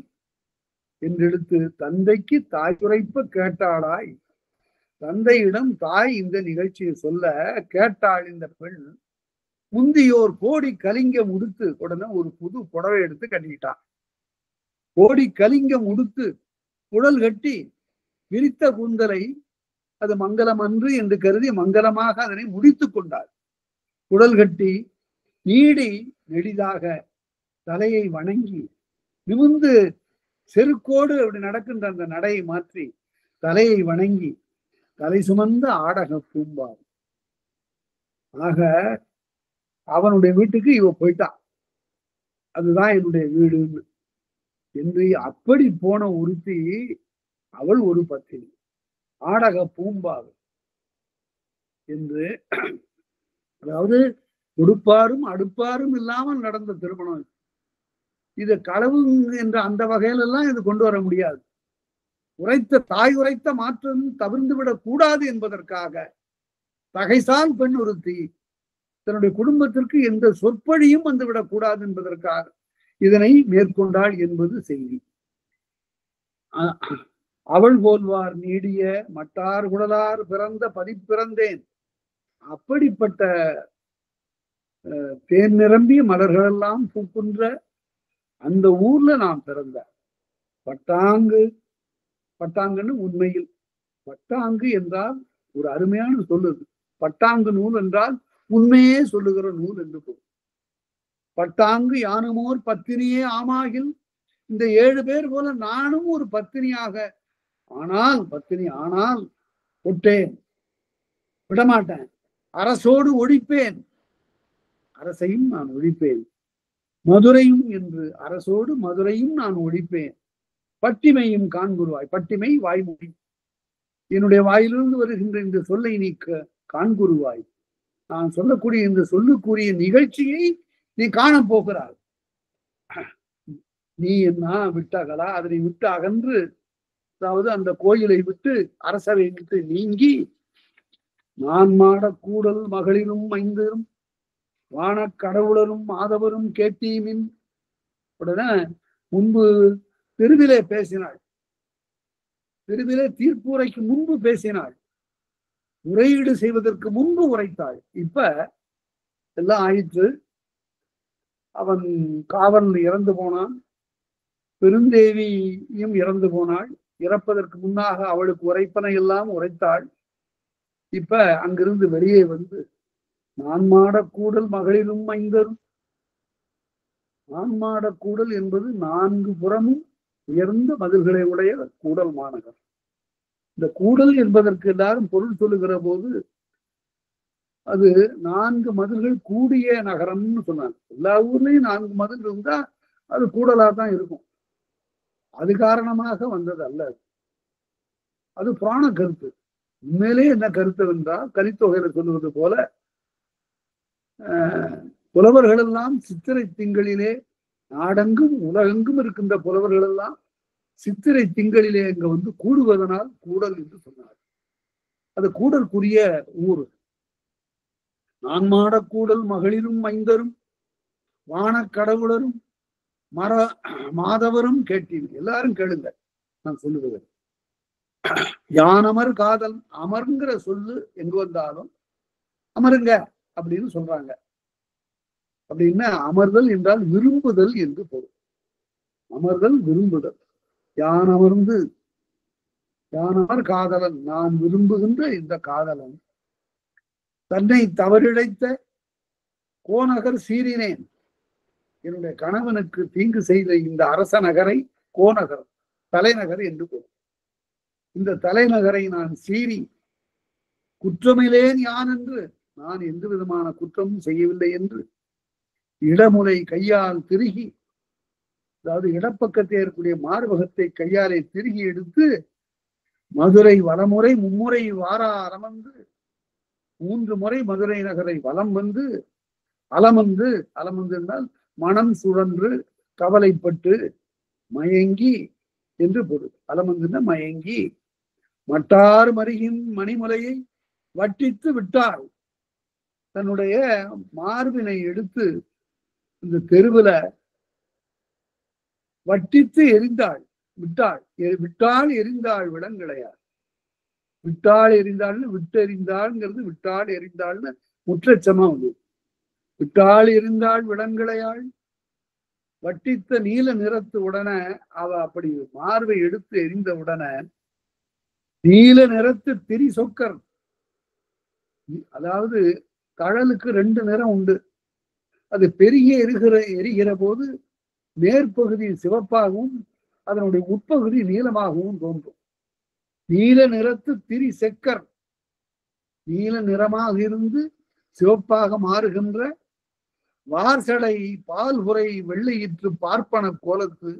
என்றெடுத்து தந்தைக்கு தாய் உரைப்ப கேட்டாளாய். தந்தையிடம் தாய் இந்த நிகழ்ச்சியை சொல்ல கேட்டாள் இந்த பெண். முந்தியோர் கோடி கலிங்கம் உடுத்து உடனே ஒரு புது புடவை எடுத்து கட்டிக்கிட்டான். கோடி கலிங்கம் உடுத்து குடல் கட்டி விரித்த கூந்தலை அது மங்களம் அன்று என்று கருதி மங்களமாக அதனை முடித்து கொண்டாள். குடல் கட்டி நீடி நெடிதாக தலையை வணங்கி நிமிர்ந்து செருக்கோடு அப்படி நடக்கின்ற அந்த நடையை மாற்றி தலையை வணங்கி தலை சுமந்த ஆடக பூம்பார். ஆக அவனுடைய வீட்டுக்கு இவ போயிட்டான். அதுதான் என்னுடைய வீடுன்னு என்று அப்படி போன ஒருத்தி அவள் ஒரு பத்தினி, ஆடக பூம்பாவு என்று. அதாவது கொடுப்பாரும் அடுப்பாரும் இல்லாமல் நடந்த திருமணம். இது களவு என்ற அந்த வகையில எல்லாம் இது கொண்டு வர முடியாது. உரைத்த தாய் உரைத்த மாற்றம் தவிர்ந்து விடக் கூடாது என்பதற்காக தகைசால் பெண் ஒருத்தி தன்னுடைய குடும்பத்திற்கு எந்த சொற்பழியும் வந்துவிடக் கூடாது என்பதற்காக இதனை மேற்கொண்டாள் என்பது செய்தி. அவள் போல்வார் நீடிய மட்டார் குடலார் பிறந்த பதிப்பிறந்தேன். அப்படிப்பட்ட தேன் நிரம்பிய மலர்களெல்லாம் பூக்குன்ற அந்த ஊர்ல நான் பிறந்த பட்டாங்கு. பட்டாங்குன்னு உண்மையில் பட்டாங்கு என்றால் ஒரு அருமையான சொல்லுது. பட்டாங்கு நூல் என்றால் உண்மையே சொல்லுகிற நூல் என்று பொருள். பட்டாங்கு யானுமோர் பத்தினியே ஆமாகில், இந்த 7 பேர் போல நானும் ஒரு பத்தினியாக ஆனால் பத்தினி ஆனால் விட்டேன், விடமாட்டேன். அரசோடு ஒழிப்பேன், அரசையும் நான் ஒழிப்பேன். மதுரையும் என்று அரசோடு மதுரையும் நான் ஒழிப்பேன். பட்டிமையும் காண்குருவாய், பட்டிமை வாய்மொழி, என்னுடைய வாயிலிருந்து வருகின்ற இந்த சொல்லை நீ காண்குருவாய். நான் சொல்லக்கூடிய இந்த சொல்லுக்குரிய நிகழ்ச்சியை நீ காண போகிறாய். நீ என்ன விட்டகலா, அதனை விட்டு அகன்று, அதாவது அந்த கோயிலை விட்டு அரசவை விட்டு நீங்கி நான் மாட கூடல் மகளிரும் மைந்தரும் வான கடவுளரும் மாதவரும் கேட்டீமின். உடனே முன்பு தெருவிலே பேசினாள், தெருவிலே தீர்ப்புரைக்கு முன்பு பேசினாள், முறையீடு செய்வதற்கு முன்பு உரைத்தாள். இப்ப எல்லாம் ஆயிற்று. அவன் காவல் இறந்து போனான், பெருந்தேவியும் இறந்து போனாள். இறப்பதற்கு முன்னாக அவளுக்கு உரைப்பனை எல்லாம் உரைத்தாள். இப்ப அங்கிருந்து வெளியே வந்து நான் மாடக்கூடல் மகளிரும் மைந்தரும். நான் மாடக்கூடல் என்பது 4 புறமும் உயர்ந்த மதில்களை உடைய கூடல் மாநகர். இந்த கூடல் என்பதற்கு எல்லாரும் பொருள் சொல்லுகிற போது அது 4 மதில்கள் கூடிய நகரம்னு சொன்னாங்க. எல்லா ஊர்லயும் 4 மதில் இருந்தா அது கூடலா தான் இருக்கும். அது காரணமாக வந்தது அல்ல. அது புராண கருத்து. உண்மையிலே என்ன கருத்து என்றால், கலித்தொகையில சொல்லுவது போல புலவர்கள் எல்லாம் சித்திரை திங்களிலே நாடெங்கும் உலகெங்கும் இருக்கின்ற புலவர்கள் எல்லாம் சித்திரை திங்களிலே அங்க வந்து கூடுவதனால் கூடல் என்று சொன்னார். அது கூடலுக்குரிய ஊர். நான் மாடக்கூடல் மகளிரும் மைந்தரும் வானக் கடவுளரும் மாதவரும் கேட்டீங்க. எல்லாரும் கேளுங்க நான் சொல்லுவது. யானமர் காதல். அமர்ங்கிற சொல்லு எங்க வந்தாலும் அமருங்க அப்படின்னு சொல்றாங்க. அப்படின்னா அமர்தல் என்றால் விரும்புதல் என்று பொருள். அமர்தல் விரும்புதல். யான் அமர்ந்து யானமர் காதலன், நான் விரும்புகின்ற இந்த காதலன் தன்னை தவறிழைத்த கோநகர் சீறினேன். என்னுடைய கணவனுக்கு தீங்கு செய்த இந்த அரச நகரை கோநகர், தலைநகர் என்று பொருள். இந்த தலைநகரை நான் சீறி குற்றமில்லேன் யான் என்று, நான் எந்த விதமான குற்றமும் செய்யவில்லை என்று இடமுலை கையால் திருகி, அதாவது இடப்பக்கத்தே இருக்கக்கூடிய மார்பகத்தை கையாலே திருகி எடுத்து மதுரை வலமுறை மும்முறை வாரா அலமந்து 3 முறை மதுரை நகரை வலம் வந்து அலமந்து என்றால் மனம் சுழன்று கவலைப்பட்டு மயங்கி என்று பொருள். அலமந்துன்னா மயங்கி மட்டார் மருகின் மணிமுலையை வட்டித்து விட்டாள். தன்னுடைய மார்பினை எடுத்து இந்த தெருவுல வட்டித்து எரிந்தாள். விட்டாள் எரிந்தாள் விலங்களையார். விட்டாள் எரிந்தாள்னு விட்டெறிந்தாள்ங்கிறது விட்டாள் எரிந்தாள்னு முற்றச்சமா வந்து விட்டாள் எரிந்தாள் விலங்களையாள். வட்டித்த நீல நிறத்து உடனே அவ அப்படி மார்பை எடுத்து எரிந்த உடனே நீல நிறத்து திரி சொக்கர், அதாவது தழலுக்கு 2 நிறம் உண்டு. அது பெருகி எரிகிற போது மேற்பகுதி சிவப்பாகவும் அதனுடைய உட்பகுதி நீளமாகவும் தோன்றும். நீல நிறத்து திரி செக்கர், நீல நிறமாக இருந்து சிவப்பாக மாறுகின்ற வார்சடை பால்புரை வெள்ளையிற்று பார்ப்பன கோலத்து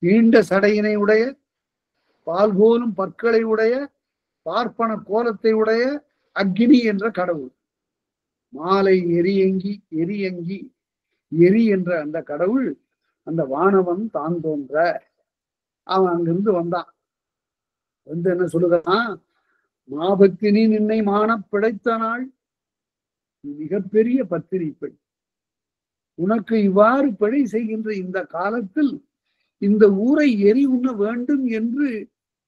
நீண்ட சடையினை உடைய பால் போலும் பற்களை உடைய பார்ப்பன கோலத்தை உடைய அக்னி என்ற கடவுள். மாலை எரியங்கி எரி என்ற அந்த கடவுள், அந்த வானவன் தான் தோன்ற அவன் அங்கிருந்து வந்தான். வந்து என்ன சொல்லுகிறான், மாபத்தினி நின்னை மான பிழைத்த நாள், மிகப்பெரிய பத்தினி பெண், உனக்கு இவ்வாறு பிழை செய்கின்ற இந்த காலத்தில் இந்த ஊரை எரி உண்ண வேண்டும் என்று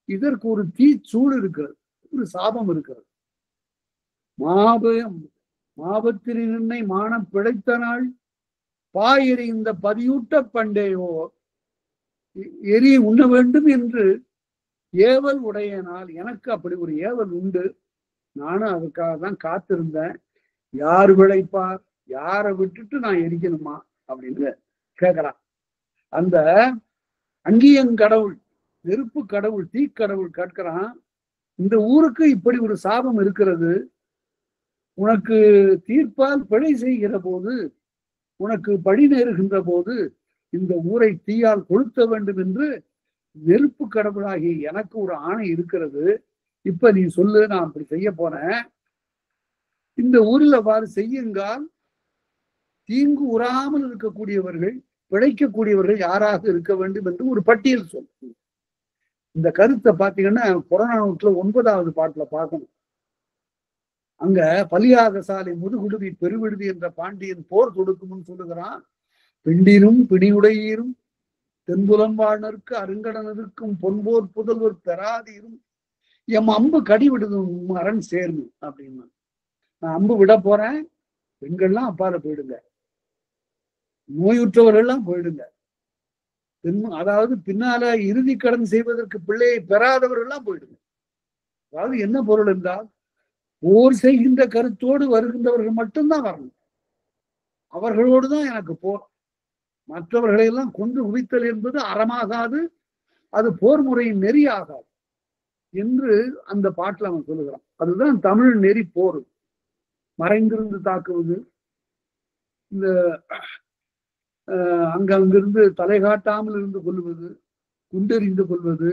இதற்கு ஒரு தீச்சூடு இருக்கிறது, ஒரு சாபம் இருக்கிறது. மாபத்தினி நின்னை மான பிழைத்த நாள் பாயறி இந்த பதியூட்ட பண்டையோ எரி உண்ண வேண்டும் என்று ஏவல் உடைய நாள். எனக்கு அப்படி ஒரு ஏவல் உண்டு, நானும் அதுக்காக தான் காத்திருந்தேன். யார் விளைப்பார், யாரை விட்டுட்டு நான் எரிக்கணுமா அப்படின்னு கேட்கலாம். அந்த அங்கியங்கடவுள், நெருப்பு கடவுள், தீக்கடவுள் கேட்கிறான், இந்த ஊருக்கு இப்படி ஒரு சாபம் இருக்கிறது, உனக்கு தீர்ப்பால் பிழை செய்கிற போது, உனக்கு பழி நேருகின்ற போது இந்த ஊரை தீயால் கொளுத்த வேண்டும் என்று நெருப்பு கடவுளாகி எனக்கு ஒரு ஆணை இருக்கிறது. இப்ப நீ சொல்லு, நான் அப்படி செய்ய போனேன். இந்த ஊரில் அவ்வாறு செய்யுங்கால் தீங்கு உறாமல் இருக்கக்கூடியவர்கள், பிழைக்கக்கூடியவர்கள் யாராக இருக்க வேண்டும் என்று ஒரு பட்டியல் சொல்லு. இந்த கருத்தை பார்த்தீங்கன்னா புறநானூற்றுல 9வது பாட்டுல பார்க்கணும். அங்க பலியாக சாலை முதுகுடுவி பெருவிடுதி என்ற பாண்டியன் போர் தொடுக்கும்னு சொல்லுகிறான். பிண்டிரும் பிணியுடையீரும் தென்புலம்பாளருக்கு அருங்கடனருக்கும் பொன்போர் புதல்வர் பெறாதீரும் எம் அம்பு கடிவிடுதும் அரண் சேர்ணும் அப்படின்னா, நான் அம்பு விட போறேன், பெண்கள்லாம் அப்பால போயிடுங்க, நோயுற்றவர்கள்லாம் போயிடுங்க, அதாவது பின்னால இறுதி கடன் செய்வதற்கு பிள்ளையை பெறாதவர்கள்லாம் போயிடுங்க. அதாவது என்ன பொருள் என்றால், போர் செய்கின்ற கருத்தோடு வருகின்றவர்கள் மட்டும்தான் வரணும். அவர்களோடு தான் எனக்கு போர். மற்றவர்களை எல்லாம் கொண்டு குவித்தல் என்பது அறமாகாது, அது போர் முறையின் நெறி ஆகாது என்று அந்த பாட்டில் அவன் சொல்லுகிறான். அதுதான் தமிழ் நெறி போர். மறைந்திருந்து தாக்குவது, இந்த அங்கிருந்து தலை காட்டாமல் இருந்து கொள்வது, குண்டெறிந்து கொள்வது,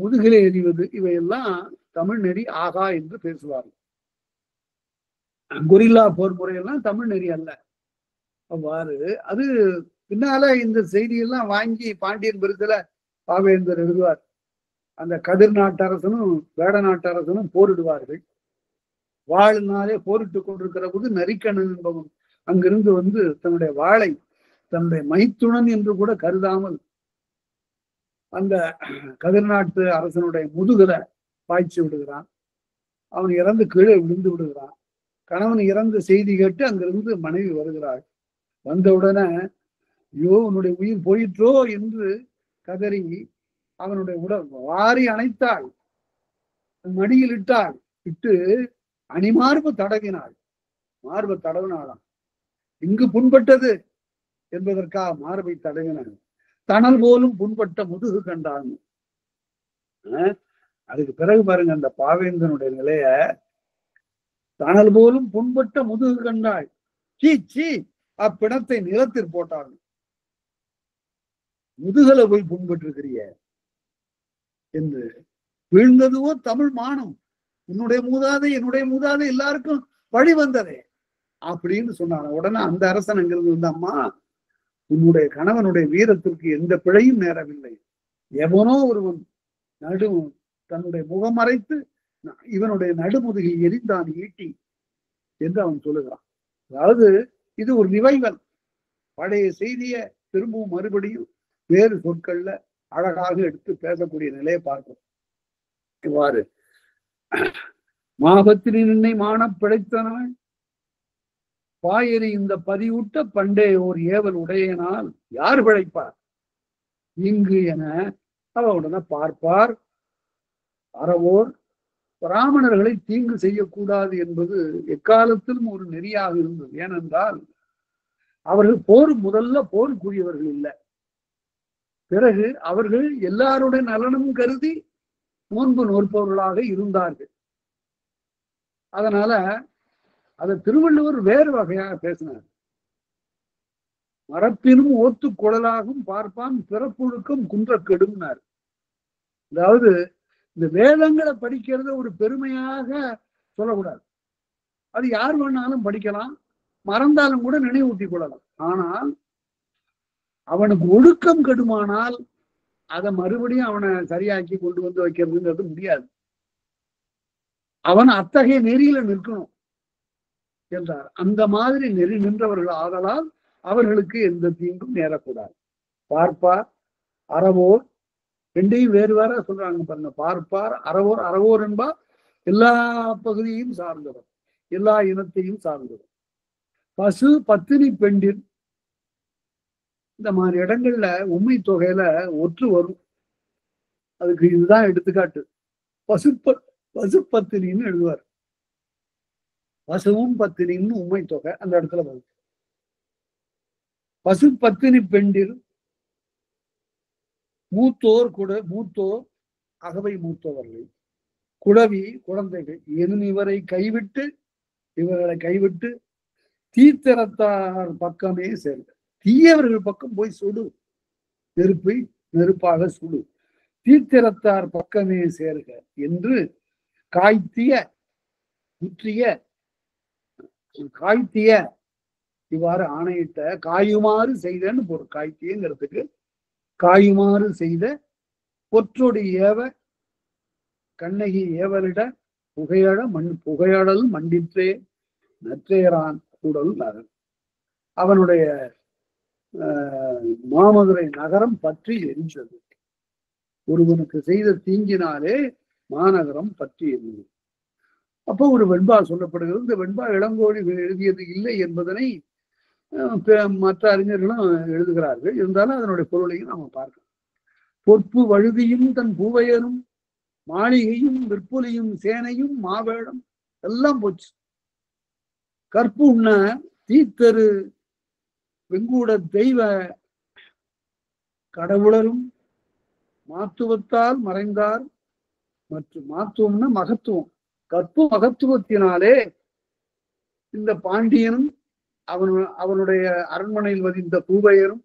முதுகிலே எறிவது, இவையெல்லாம் தமிழ் நெறி ஆகா என்று பேசுவார்கள். கொரில்லா போர் முறையெல்லாம் தமிழ் நெறி அல்ல. அவ்வாறு அது பின்னால இந்த செய்தியெல்லாம் வாங்கி பாண்டியன் பெருத்துல பாவேந்தர் எழுதுவார். அந்த கதிர் நாட்டரசனும் வேட நாட்டரசனும் போரிடுவார்கள். வாழினாலே போரிட்டுக் கொண்டிருக்கிற போது நரிக்கண்ணன் என்பவன் அங்கிருந்து வந்து தன்னுடைய வாளை தன்னுடைய மைத்துணன் என்று கூட கருதாமல் அந்த கதிர்நாட்டு அரசனுடைய முதுகுல பாய்ச்சி விடுகிறான். அவன் இறந்து கீழே விழுந்து விடுகிறான். கணவன் இறந்த செய்தி கேட்டு அங்கிருந்து மனைவி வருகிறாள். வந்தவுடனே ஐயோ உன்னுடைய உயிர் போயிற்றோ என்று கதறி அவனுடைய உடல் வாரி அணைத்தாள், மடியில் இட்டாள். இட்டு அணிமார்பு தடவினாள். மார்பை தடவினாளாம். இங்கு புண்பட்டது என்பதற்காக மார்பை தடவினாள். தணல் போலும் புண்பட்ட முதுகு கண்டாங்க. அதுக்கு பிறகு பாருங்க அந்த பாவேந்தனுடைய நிலைய. தணல் போலும் புண்பட்ட முதுகு கண்டாள், சீ அப்பிணத்தை நிலத்தில் போட்டாங்க. முதுகலை போய் புண்பட்டு இருக்கிறிய என்று. வீழ்ந்ததுவோ தமிழ் மானம், என்னுடைய மூதாதை எல்லாருக்கும் வழி வந்ததே அப்படின்னு சொன்னாங்க. உடனே அந்த அரசன் அங்கிருந்து வந்து, அம்மா உன்னுடைய கணவனுடைய வீரத்திற்கு எந்த பிழையும் நேரவில்லை. எவனோ ஒருவன் தன்னுடைய முகம் மறைத்து இவனுடைய நடுமுதுகில் எரிந்தான் ஈட்டி என்று அவன் சொல்லுகிறான். அதாவது இது ஒரு ரிவைவல். பழைய செய்தியை திரும்பவும் மறுபடியும் வேறு சொற்கள்ல அழகாக எடுத்து பேசக்கூடிய நிலையை பார்க்கும். இவ்வாறு மாபத்திரி நின்னை மான பிழைத்தனாள் பாயறி இந்த பதிவுட்ட பண்டே ஓர் ஏவல் உடையனால் யார் பிழைப்பார் இங்கு என அவனுடனே பார்ப்பார். அறவோர் பிராமணர்களை தீங்கு செய்யக்கூடாது என்பது எக்காலத்திலும் ஒரு நெறியாக இருந்தது. ஏனென்றால் அவர்கள் முதல்ல போருக்குரியவர்கள் இல்லை. பிறகு அவர்கள் எல்லாருடைய நலனும் கருதி நோன்பு நோற்பவர்களாக இருந்தார்கள். அதனால அதை திருவள்ளுவர் வேறு வகையாக பேசினார். மரப்பினும் ஓத்து குழலாகும் பார்ப்பான் பிறப்புழுக்கம் குன்ற கெடும்னார். அதாவது இந்த வேதங்களை படிக்கிறத ஒரு பெருமையாக சொல்லக்கூடாது. அது யார் வேணாலும் படிக்கலாம், மறந்தாலும் கூட நினைவூட்டி கொள்ளலாம். ஆனால் அவனுக்கு ஒழுக்கம் கெடுமானால் அதை மறுபடியும் அவனை சரியாக்கி கொண்டு வந்து வைக்கிறதுங்கிறது முடியாது. அவன் அத்தகைய நெறியில நிற்கணும் என்றார். அந்த மாதிரி நெறி நின்றவர்கள் ஆதலால் அவர்களுக்கு எந்த தீங்கும் நேரக்கூடாது. பார்ப்பார் அறவோர் ரெண்டையும் வேறு வேற சொல்றாங்க பாருங்க. பார்ப்பார் அறவோர். அறவோர் என்பார் எல்லா பகுதியையும் சார்ந்தவர், எல்லா இனத்தையும் சார்ந்தவர். பசு பத்தினி பெண்டில் இந்த மாதிரி இடங்கள்ல உண்மை தொகையில ஒற்று வரும். அதுக்கு இதுதான் எடுத்துக்காட்டு. பசுப்பத்தினின்னு எழுதுவார். பசுவும் பத்தினின்னு உண்மை தொகை அந்த இடத்துல வரும். பசுப்பத்தினி பெண்டில் மூத்தோர் அகவை மூத்தவர்கள் குழவி குழந்தைகள் எனும் இவர்களை கைவிட்டு தீத்திரத்தார் பக்கமே சேர்ந்த தீயவர்கள் பக்கம் போய் சுடு, நெருப்பாக சுடு, தீத்திரத்தார் பக்கமே சேர்க என்று காய்த்திய இவ்வாறு ஆணையிட்ட காயுமாறு செய்தன்னு பொருள். காய்த்தியங்கிறதுக்கு காயுமாறு செய்த பொற்றொடி ஏவ கண்ணகி ஏவலிட புகையாடல் மண்டிற்றே நற்றையரான் கூடல் நகர். அவனுடைய மாமதுரை நகரம் பற்றி எரிந்தது. ஒருவனுக்கு செய்த தீங்கினாலே மாநகரம் பற்றி எரிந்தது. அப்போ ஒரு வெண்பா சொல்லப்படுகிறது. இந்த வெண்பா இளங்கோடி எழுதியது இல்லை என்பதனை மற்ற அறிஞர்களும் எழுதுகிறார்கள். இருந்தாலும் அதனுடைய பொருளையும் நாம பார்க்கலாம். பொற்பு வழுதியும் தன் பூவையரும் மாளிகையும் விற்பொலியும் சேனையும் மாவேடம் எல்லாம் போச்சு. கற்பு உண்ண தீத்தரு வெங்கூட தெய்வ கடவுளரும் மாத்துவத்தால் மறைந்தார். மற்றும் மாத்துவம்னா மகத்துவம். கற்பு மகத்துவத்தினாலே இந்த பாண்டியனும் அவனுடைய அரண்மனையில் வதிந்த பூவையரும்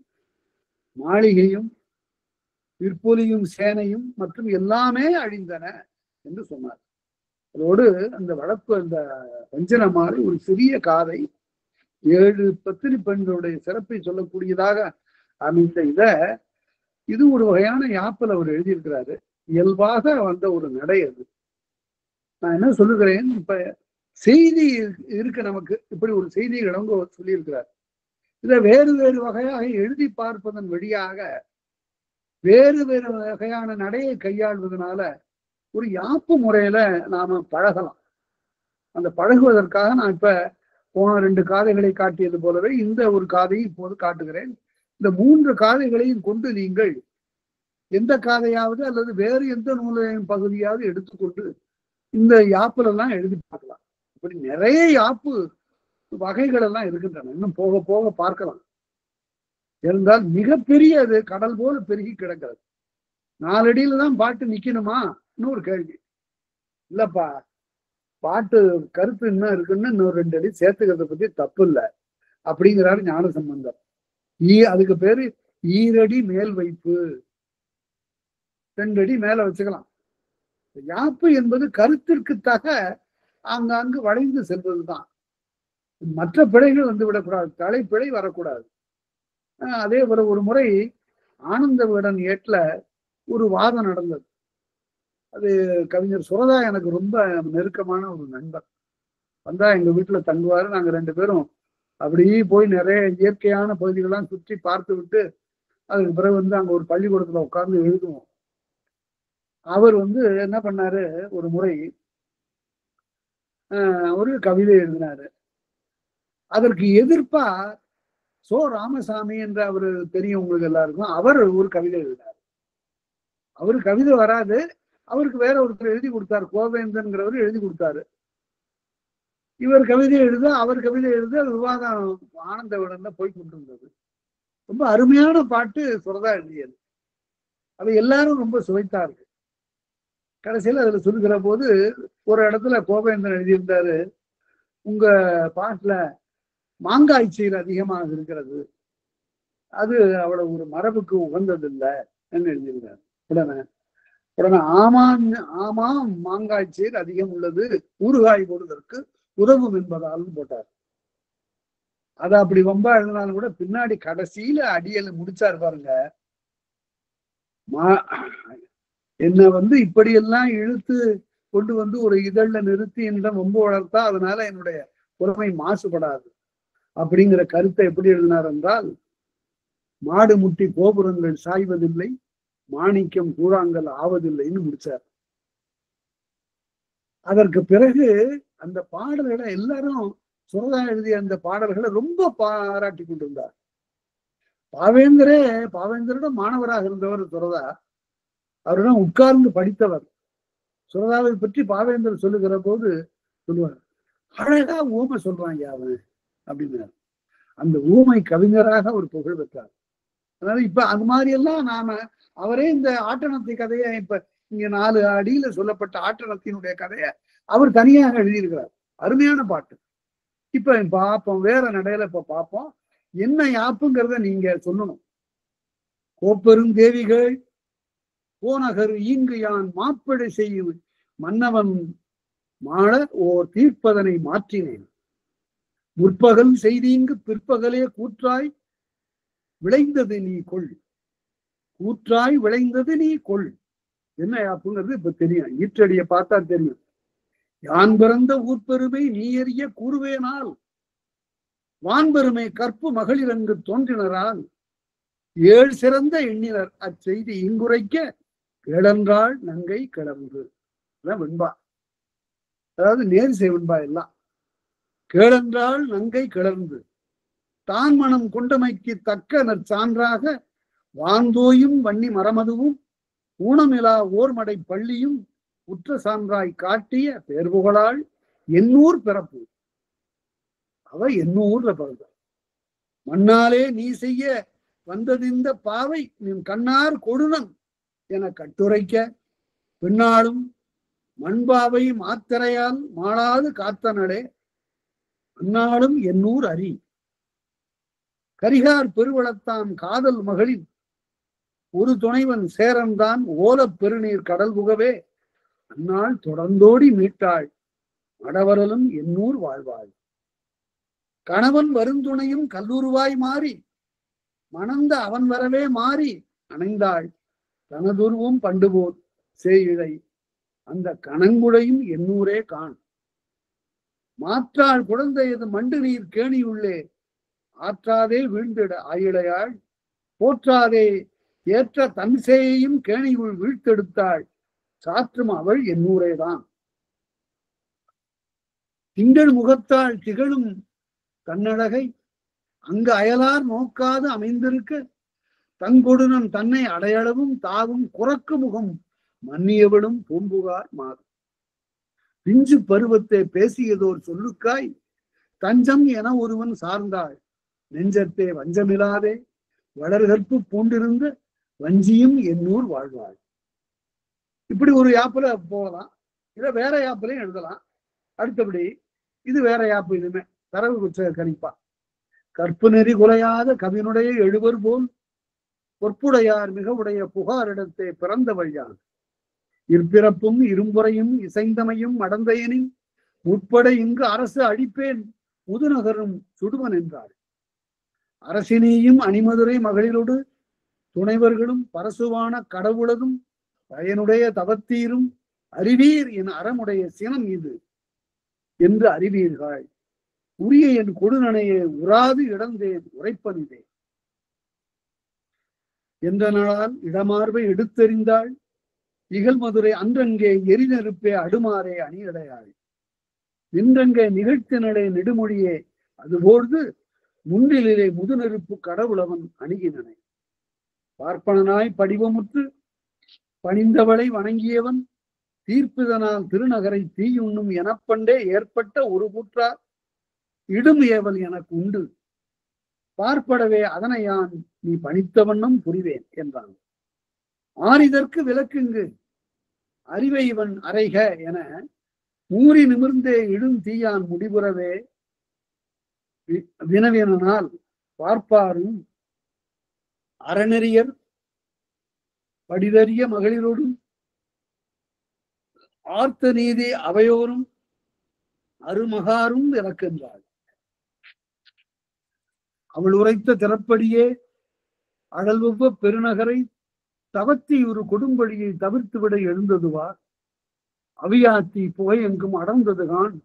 மாளிகையும் விற்பொலியும் சேனையும் மற்றும் எல்லாமே அழிந்தன என்று சொன்னார். அதோடு அந்த வளர்ப்பு அந்த வஞ்சன மாதிரி ஒரு சிறிய காதை 7 பத்தினி பெண்களுடைய சிறப்பை சொல்லக்கூடியதாக அமைந்த இது ஒரு வகையான யாப்பில் அவர் எழுதியிருக்கிறாரு. இயல்பாக வந்த ஒரு நடை அது. நான் என்ன சொல்லுகிறேன், இப்ப செய்தி இருக்கு நமக்கு, இப்படி ஒரு செய்தி இளங்கோ சொல்லியிருக்கிறார். இதை வேறு வேறு வகையாக எழுதி பார்ப்பதன் வழியாக வேறு வேறு வகையான நடையை கையாள்வதனால ஒரு யாப்பு முறையில நாம பழகலாம். அந்த பழகுவதற்காக நான் இப்ப போன 2 காதைகளை காட்டியது போலவே இந்த ஒரு காதையை இப்போது காட்டுகிறேன். இந்த 3 காதைகளையும் கொண்டு நீங்கள் எந்த காதையாவது அல்லது வேறு எந்த நூலின் பகுதியாவது எடுத்துக்கொண்டு இந்த யாப்புல எல்லாம் எழுதி பார்க்கலாம். இப்படி நிறைய யாப்பு வகைகள் எல்லாம் இருக்கின்றன. இன்னும் போக போக பார்க்கலாம். இருந்தால் மிகப்பெரிய அது கடல் போல பெருகி கிடக்கிறது. 4 அடியில தான் பாட்டு நிக்கணுமா? இன்னொரு கேள்வி. இல்லப்பா, பாட்டு கருத்து இன்னும் இருக்குன்னு இன்னொரு 2 அடி சேர்த்துக்கிறத பத்தி தப்பு இல்லை அப்படிங்கிறாரு ஞானசம்பந்தர். அதுக்கு பேரு ஈரடி மேல் வைப்பு. 2 அடி மேல வச்சுக்கலாம். யாப்பு என்பது கருத்திற்கு தக ஆங்காங்கு வளைந்து செல்வதுதான். மற்ற பிழைகள் வந்து விடக்கூடாது, தலைப்பிழை வரக்கூடாது. அதே போல ஒரு முறை ஆனந்த விகடன் ஏட்ல ஒரு வாதம் நடந்தது. அது கவிஞர் சுரதா எனக்கு ரொம்ப நெருக்கமான ஒரு நண்பர். வந்தா எங்க வீட்டுல தங்குவாரு. நாங்க 2 பேரும் அப்படியே போய் நிறைய இயற்கையான பகுதிகள்லாம் சுற்றி பார்த்து விட்டு அதுக்கு பிறகு வந்து அங்க ஒரு பள்ளிக்கூடத்துல உட்கார்ந்து எழுதுவோம். அவர் வந்து என்ன பண்ணாரு, ஒரு முறை ஒரு கவிதை எழுதினாரு. அதற்கு எதிர்ப்பா சோ ராமசாமி என்ற அவரு தெரியும் உங்களுக்கு எல்லாருக்கும். அவர் ஒரு கவிதை எழுதினார். அவரு கவிதை வராது, அவருக்கு வேற ஒருத்தர் எழுதி கொடுத்தாரு. கோவேந்தன்கிறவர் எழுதி கொடுத்தாரு. இவர் கவிதை எழுத அவர் கவிதை எழுத விவாதம் ஆனந்த விகடன்ல போய் கொண்டிருந்தது. ரொம்ப அருமையான பாட்டு சுரதா எழுதியது. அது எல்லாரும் ரொம்ப சுவைத்தார்கள். கடைசியில் அதுல சொல்லுகிற போது ஒரு இடத்துல கோவேந்தன் எழுதியிருந்தாரு, உங்க பாட்டுல மாங்காய் செயல் அதிகமாக இருக்கிறது, அது அவ்வளவு ஒரு மரபுக்கு உகந்தது இல்லை என்று எழுதியிருந்தார். உடனே ஆமாம் மாங்காய் செயல் அதிகம் உள்ளது, ஊறுகாய் போடுவதற்கு உதவும் என்பதால் போட்டார். அது அப்படி ரொம்ப எழுதினாலும் கூட பின்னாடி கடைசியில அடியல் முடிச்சாரு பாருங்க. என்னை வந்து இப்படியெல்லாம் இழுத்து கொண்டு வந்து ஒரு இதழ்ல நிறுத்தி என்னிடம் ரொம்ப வளர்த்தா அதனால என்னுடைய புறமை மாசுபடாது அப்படிங்கிற கருத்தை எப்படி எழுதினார் என்றால், மாடு முட்டி கோபுரங்கள் சாய்வதில்லை, மாணிக்கம் கூழாங்கல் ஆவதில்லைன்னு முடிச்சார். அதற்கு பிறகு அந்த பாடல்களை எல்லாரும் சுரதா எழுதிய அந்த பாடல்களை ரொம்ப பாராட்டி கொண்டிருந்தார். பாவேந்தரோட மாணவராக இருந்தவர் சுரதா. அவரிடம் உட்கார்ந்து படித்தவர். சுரதாவை பற்றி பாவேந்தர் சொல்லுகிற போது சொல்லுவார், அழகா ஊமை சொல்றாங்க அவன் அப்படின்னாரு. அந்த ஊமை கவிஞராக அவர் புகழ் பெற்றார். அதனால இப்ப அது மாதிரி எல்லாம் நாம அவரே இந்த ஆட்டனத்தி கதையை இப்ப இங்க 4 அடியில சொல்லப்பட்ட ஆட்டனத்தினுடைய கதையை அவர் தனியாக எழுதியிருக்கிறார். அருமையான பாட்டு. இப்ப பார்ப்போம், வேற நடையில இப்ப பார்ப்போம். என்ன யாப்புங்கிறத நீங்க சொல்லணும். கோப்பெரும் தேவிகள் போனகர் ஈங்கு யான் மாப்பிடை செய்யும் மன்னவன் மாள ஓர் தீர்ப்பதனை மாற்றினேன். முற்பகல் செய்தீங்கு பிற்பகலே கூற்றாய் விளைந்தது நீ கொள், கூற்றாய் விளைந்தது நீ கொள். என்ன யாப்புங்கிறது இப்ப தெரியும். ஈற்றடியை பார்த்தா தெரியும். யான் பிறந்த ஊர்பெருமை நீ எறிய கூறுவேனால், வான்பெருமை கற்பு மகளிரங்கு தோன்றினரால், 7 சிறந்த எண்ணினர் அச்செய்தி இங்குரைக்க கிளன்றாள் நங்கை கிளர்ந்து. வெண்பா, அதாவது நேரிசை வெண்பா எல்லாம். கிளன்றாள் நங்கை கிளர்ந்து தான் மனம் கொண்டமைக்கு தக்க நற்சான்றாக வாந்தோயும் வன்னி மரமதுவும் ஊனமிலா ஓர்மடை பள்ளியும் உற்ற சான்றாய் காட்டிய பேர்புகழாள் எண்ணூர் பிறப்பு. அவ எண்ணூர்ல பிறந்த. மண்ணாலே நீ செய்ய வந்தது இந்த பாவை நின் கண்ணார் கொடுனம் என கட்டுரைக்க பின்னாலும் மண்பாவை மாத்திரையால் மாளாது காத்தனடே அந்நாளும் எண்ணூர் அறி. கரிகார் பெருவளத்தாம் காதல் மகளின் ஒரு துணைவன் சேரன்தான் ஓலப் பெருநீர் கடல் புகவே அந்நாள் தொடர்ந்தோடி மீட்டாள் மடவரலும் எண்ணூர் வாழ்வாள். கணவன் வருந்துணையும் கல்லூருவாய் மாறி மணந்த அவன் வரவே மாறி அணைந்தாள் தனதுருவும் பண்டுபோல் சேயிழை அந்த கணங்குடையும் எண்ணூரே காண். மாற்றாள் குழந்தையது மண்டு நீர் கேணியுள்ளே ஆற்றாதே வீழ்ந்திட ஆயிழையாள் போற்றாதே ஏற்ற தன்சேயையும் கேணியுள் வீழ்த்தெடுத்தாள் சாற்றும் அவள் எண்ணூரேதான். திங்கள் முகத்தாள் திகழும் தன்னழகை அங்கு அயலார் நோக்காது அமைந்திருக்க தங்கொடுனம் தன்னை அடையளவும் தாவும் குறக்கு முகம் மன்னியவளும் பூம்புகார் மாறும். பிஞ்சு பருவத்தை பேசியதோர் சொல்லுக்காய் தஞ்சம் என ஒருவன் சார்ந்தாள் நெஞ்சத்தே வஞ்சமில்லாதே வளர்கற்பு பூண்டிருந்த வஞ்சியும் எண்ணூர் வாழ்வாள். இப்படி ஒரு யாப்புல போகலாம், இதை வேற யாப்புலையும் எழுதலாம். அடுத்தபடி இது வேற யாப்பு, இதுமே தரவு குற்ற கணிப்பா. கற்பு நெறி குலையாத கவினுடைய எழுவர் போல் பொற்புடையார் மிக உடைய புகாரிடத்தை பிறந்தவள் யான். இற்பிறப்பும் இரும்புறையும் இசைந்தமையும் அடந்தையனின் உட்பட இங்கு அரசு அழிப்பேன் முதுநகரும் சுடுவன் என்றாள். அரசினியும் அணிமதுரை மகளிரோடு துணைவர்களும் பரசுவான கடவுளதும் பயனுடைய தவத்தீரும் அறிவீர் என் அறமுடைய சினம் இது என்று அறிவீர்கள். உரிய என் கொடுநனையை உறாது இடந்தேன் உரைப்பனிதே என்ற நாளால் இடமார்பை எடுத்தெறிந்தாள். இகழ் மதுரை அன்றங்கே எரிநெருப்பே அடுமாறே அணியடையாள். நின்றங்கே நிகழ்த்தினடே நெடுமொழியே அதுபோது முன்னிலே முதுநெருப்பு கடவுளவன் அணுகினனை. பார்ப்பனாய் படிவமுற்று பணிந்தவளை வணங்கியவன் தீர்ப்பிதனால் திருநகரை தீயுண்ணும் எனப்பண்டே ஏற்பட்ட ஒரு கூற்றார் இடும் ஏவல் எனக்கு உண்டு பார்ப்படவே அதனை யான் நீ பணித்தவண்ணம் புரிவேன் என்றான். ஆரிதற்கு விளக்குங்கு அறிவை இவன் அறைக என மூறி நிமிர்ந்தே இடும் தீயான் முடிவுறவே வினவினால் பார்ப்பாரும் அறநெறியர் படிதறிய மகளிரோடும் ஆர்த்த நீதி அவையோரும் அருமகாரும் இறக்கின்றாள். அவள் உரைத்த திறப்படியே அழல்வ பெருநகரை தவத்தி ஒரு கொடும்படியை தவிர்த்துவிட எழுந்ததுவா அவியாத்தி புகை எங்கும் அடர்ந்ததுகான்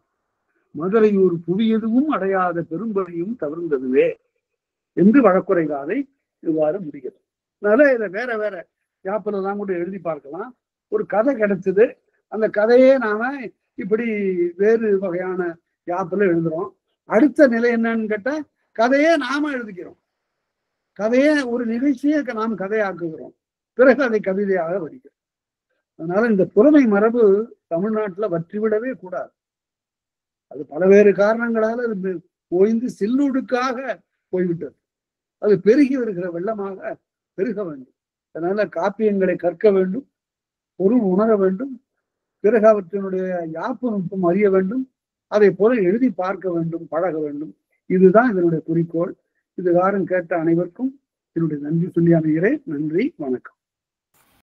மதுரை ஒரு புவியதுவும் அடையாத பெரும்படியும் தவிர்ந்ததுவே என்று வழக்குரை காதை இவ்வாறு முடிகிறது. அதனால இதை வேற வேற யாப்பில தான் கூட எழுதி பார்க்கலாம். ஒரு கதை கிடைச்சது, அந்த கதையே நாம இப்படி வேறு வகையான யாப்பில எழுதுறோம். அடுத்த நிலை என்னன்னு கேட்டா கதையே நாம எழுதிக்கிறோம், கதையே ஒரு நிகழ்ச்சியை நாம் கதையாக்குகிறோம், பிறகு அதை கவிதையாக வடிக்கிறோம். அதனால இந்த புலமை மரபு தமிழ்நாட்டுல வற்றிவிடவே கூடாது. அது பலவேறு காரணங்களால அது ஓய்ந்து சில்லூடுக்காக போய்விட்டது. அது பெருகி வருகிற வெள்ளமாக பெருக வேண்டும். அதனால காப்பியங்களை கற்க வேண்டும், பொருள் உணர வேண்டும், பிறகு அவற்றினுடைய யாப்பு நுட்பம் அறிய வேண்டும், அதை போல எழுதி பார்க்க வேண்டும், பழக வேண்டும். இதுதான் இதனுடைய குறிக்கோள். இதுகாரம் கேட்ட அனைவருக்கும் என்னுடைய நன்றி சொல்லி அமைகிறேன். நன்றி, வணக்கம்.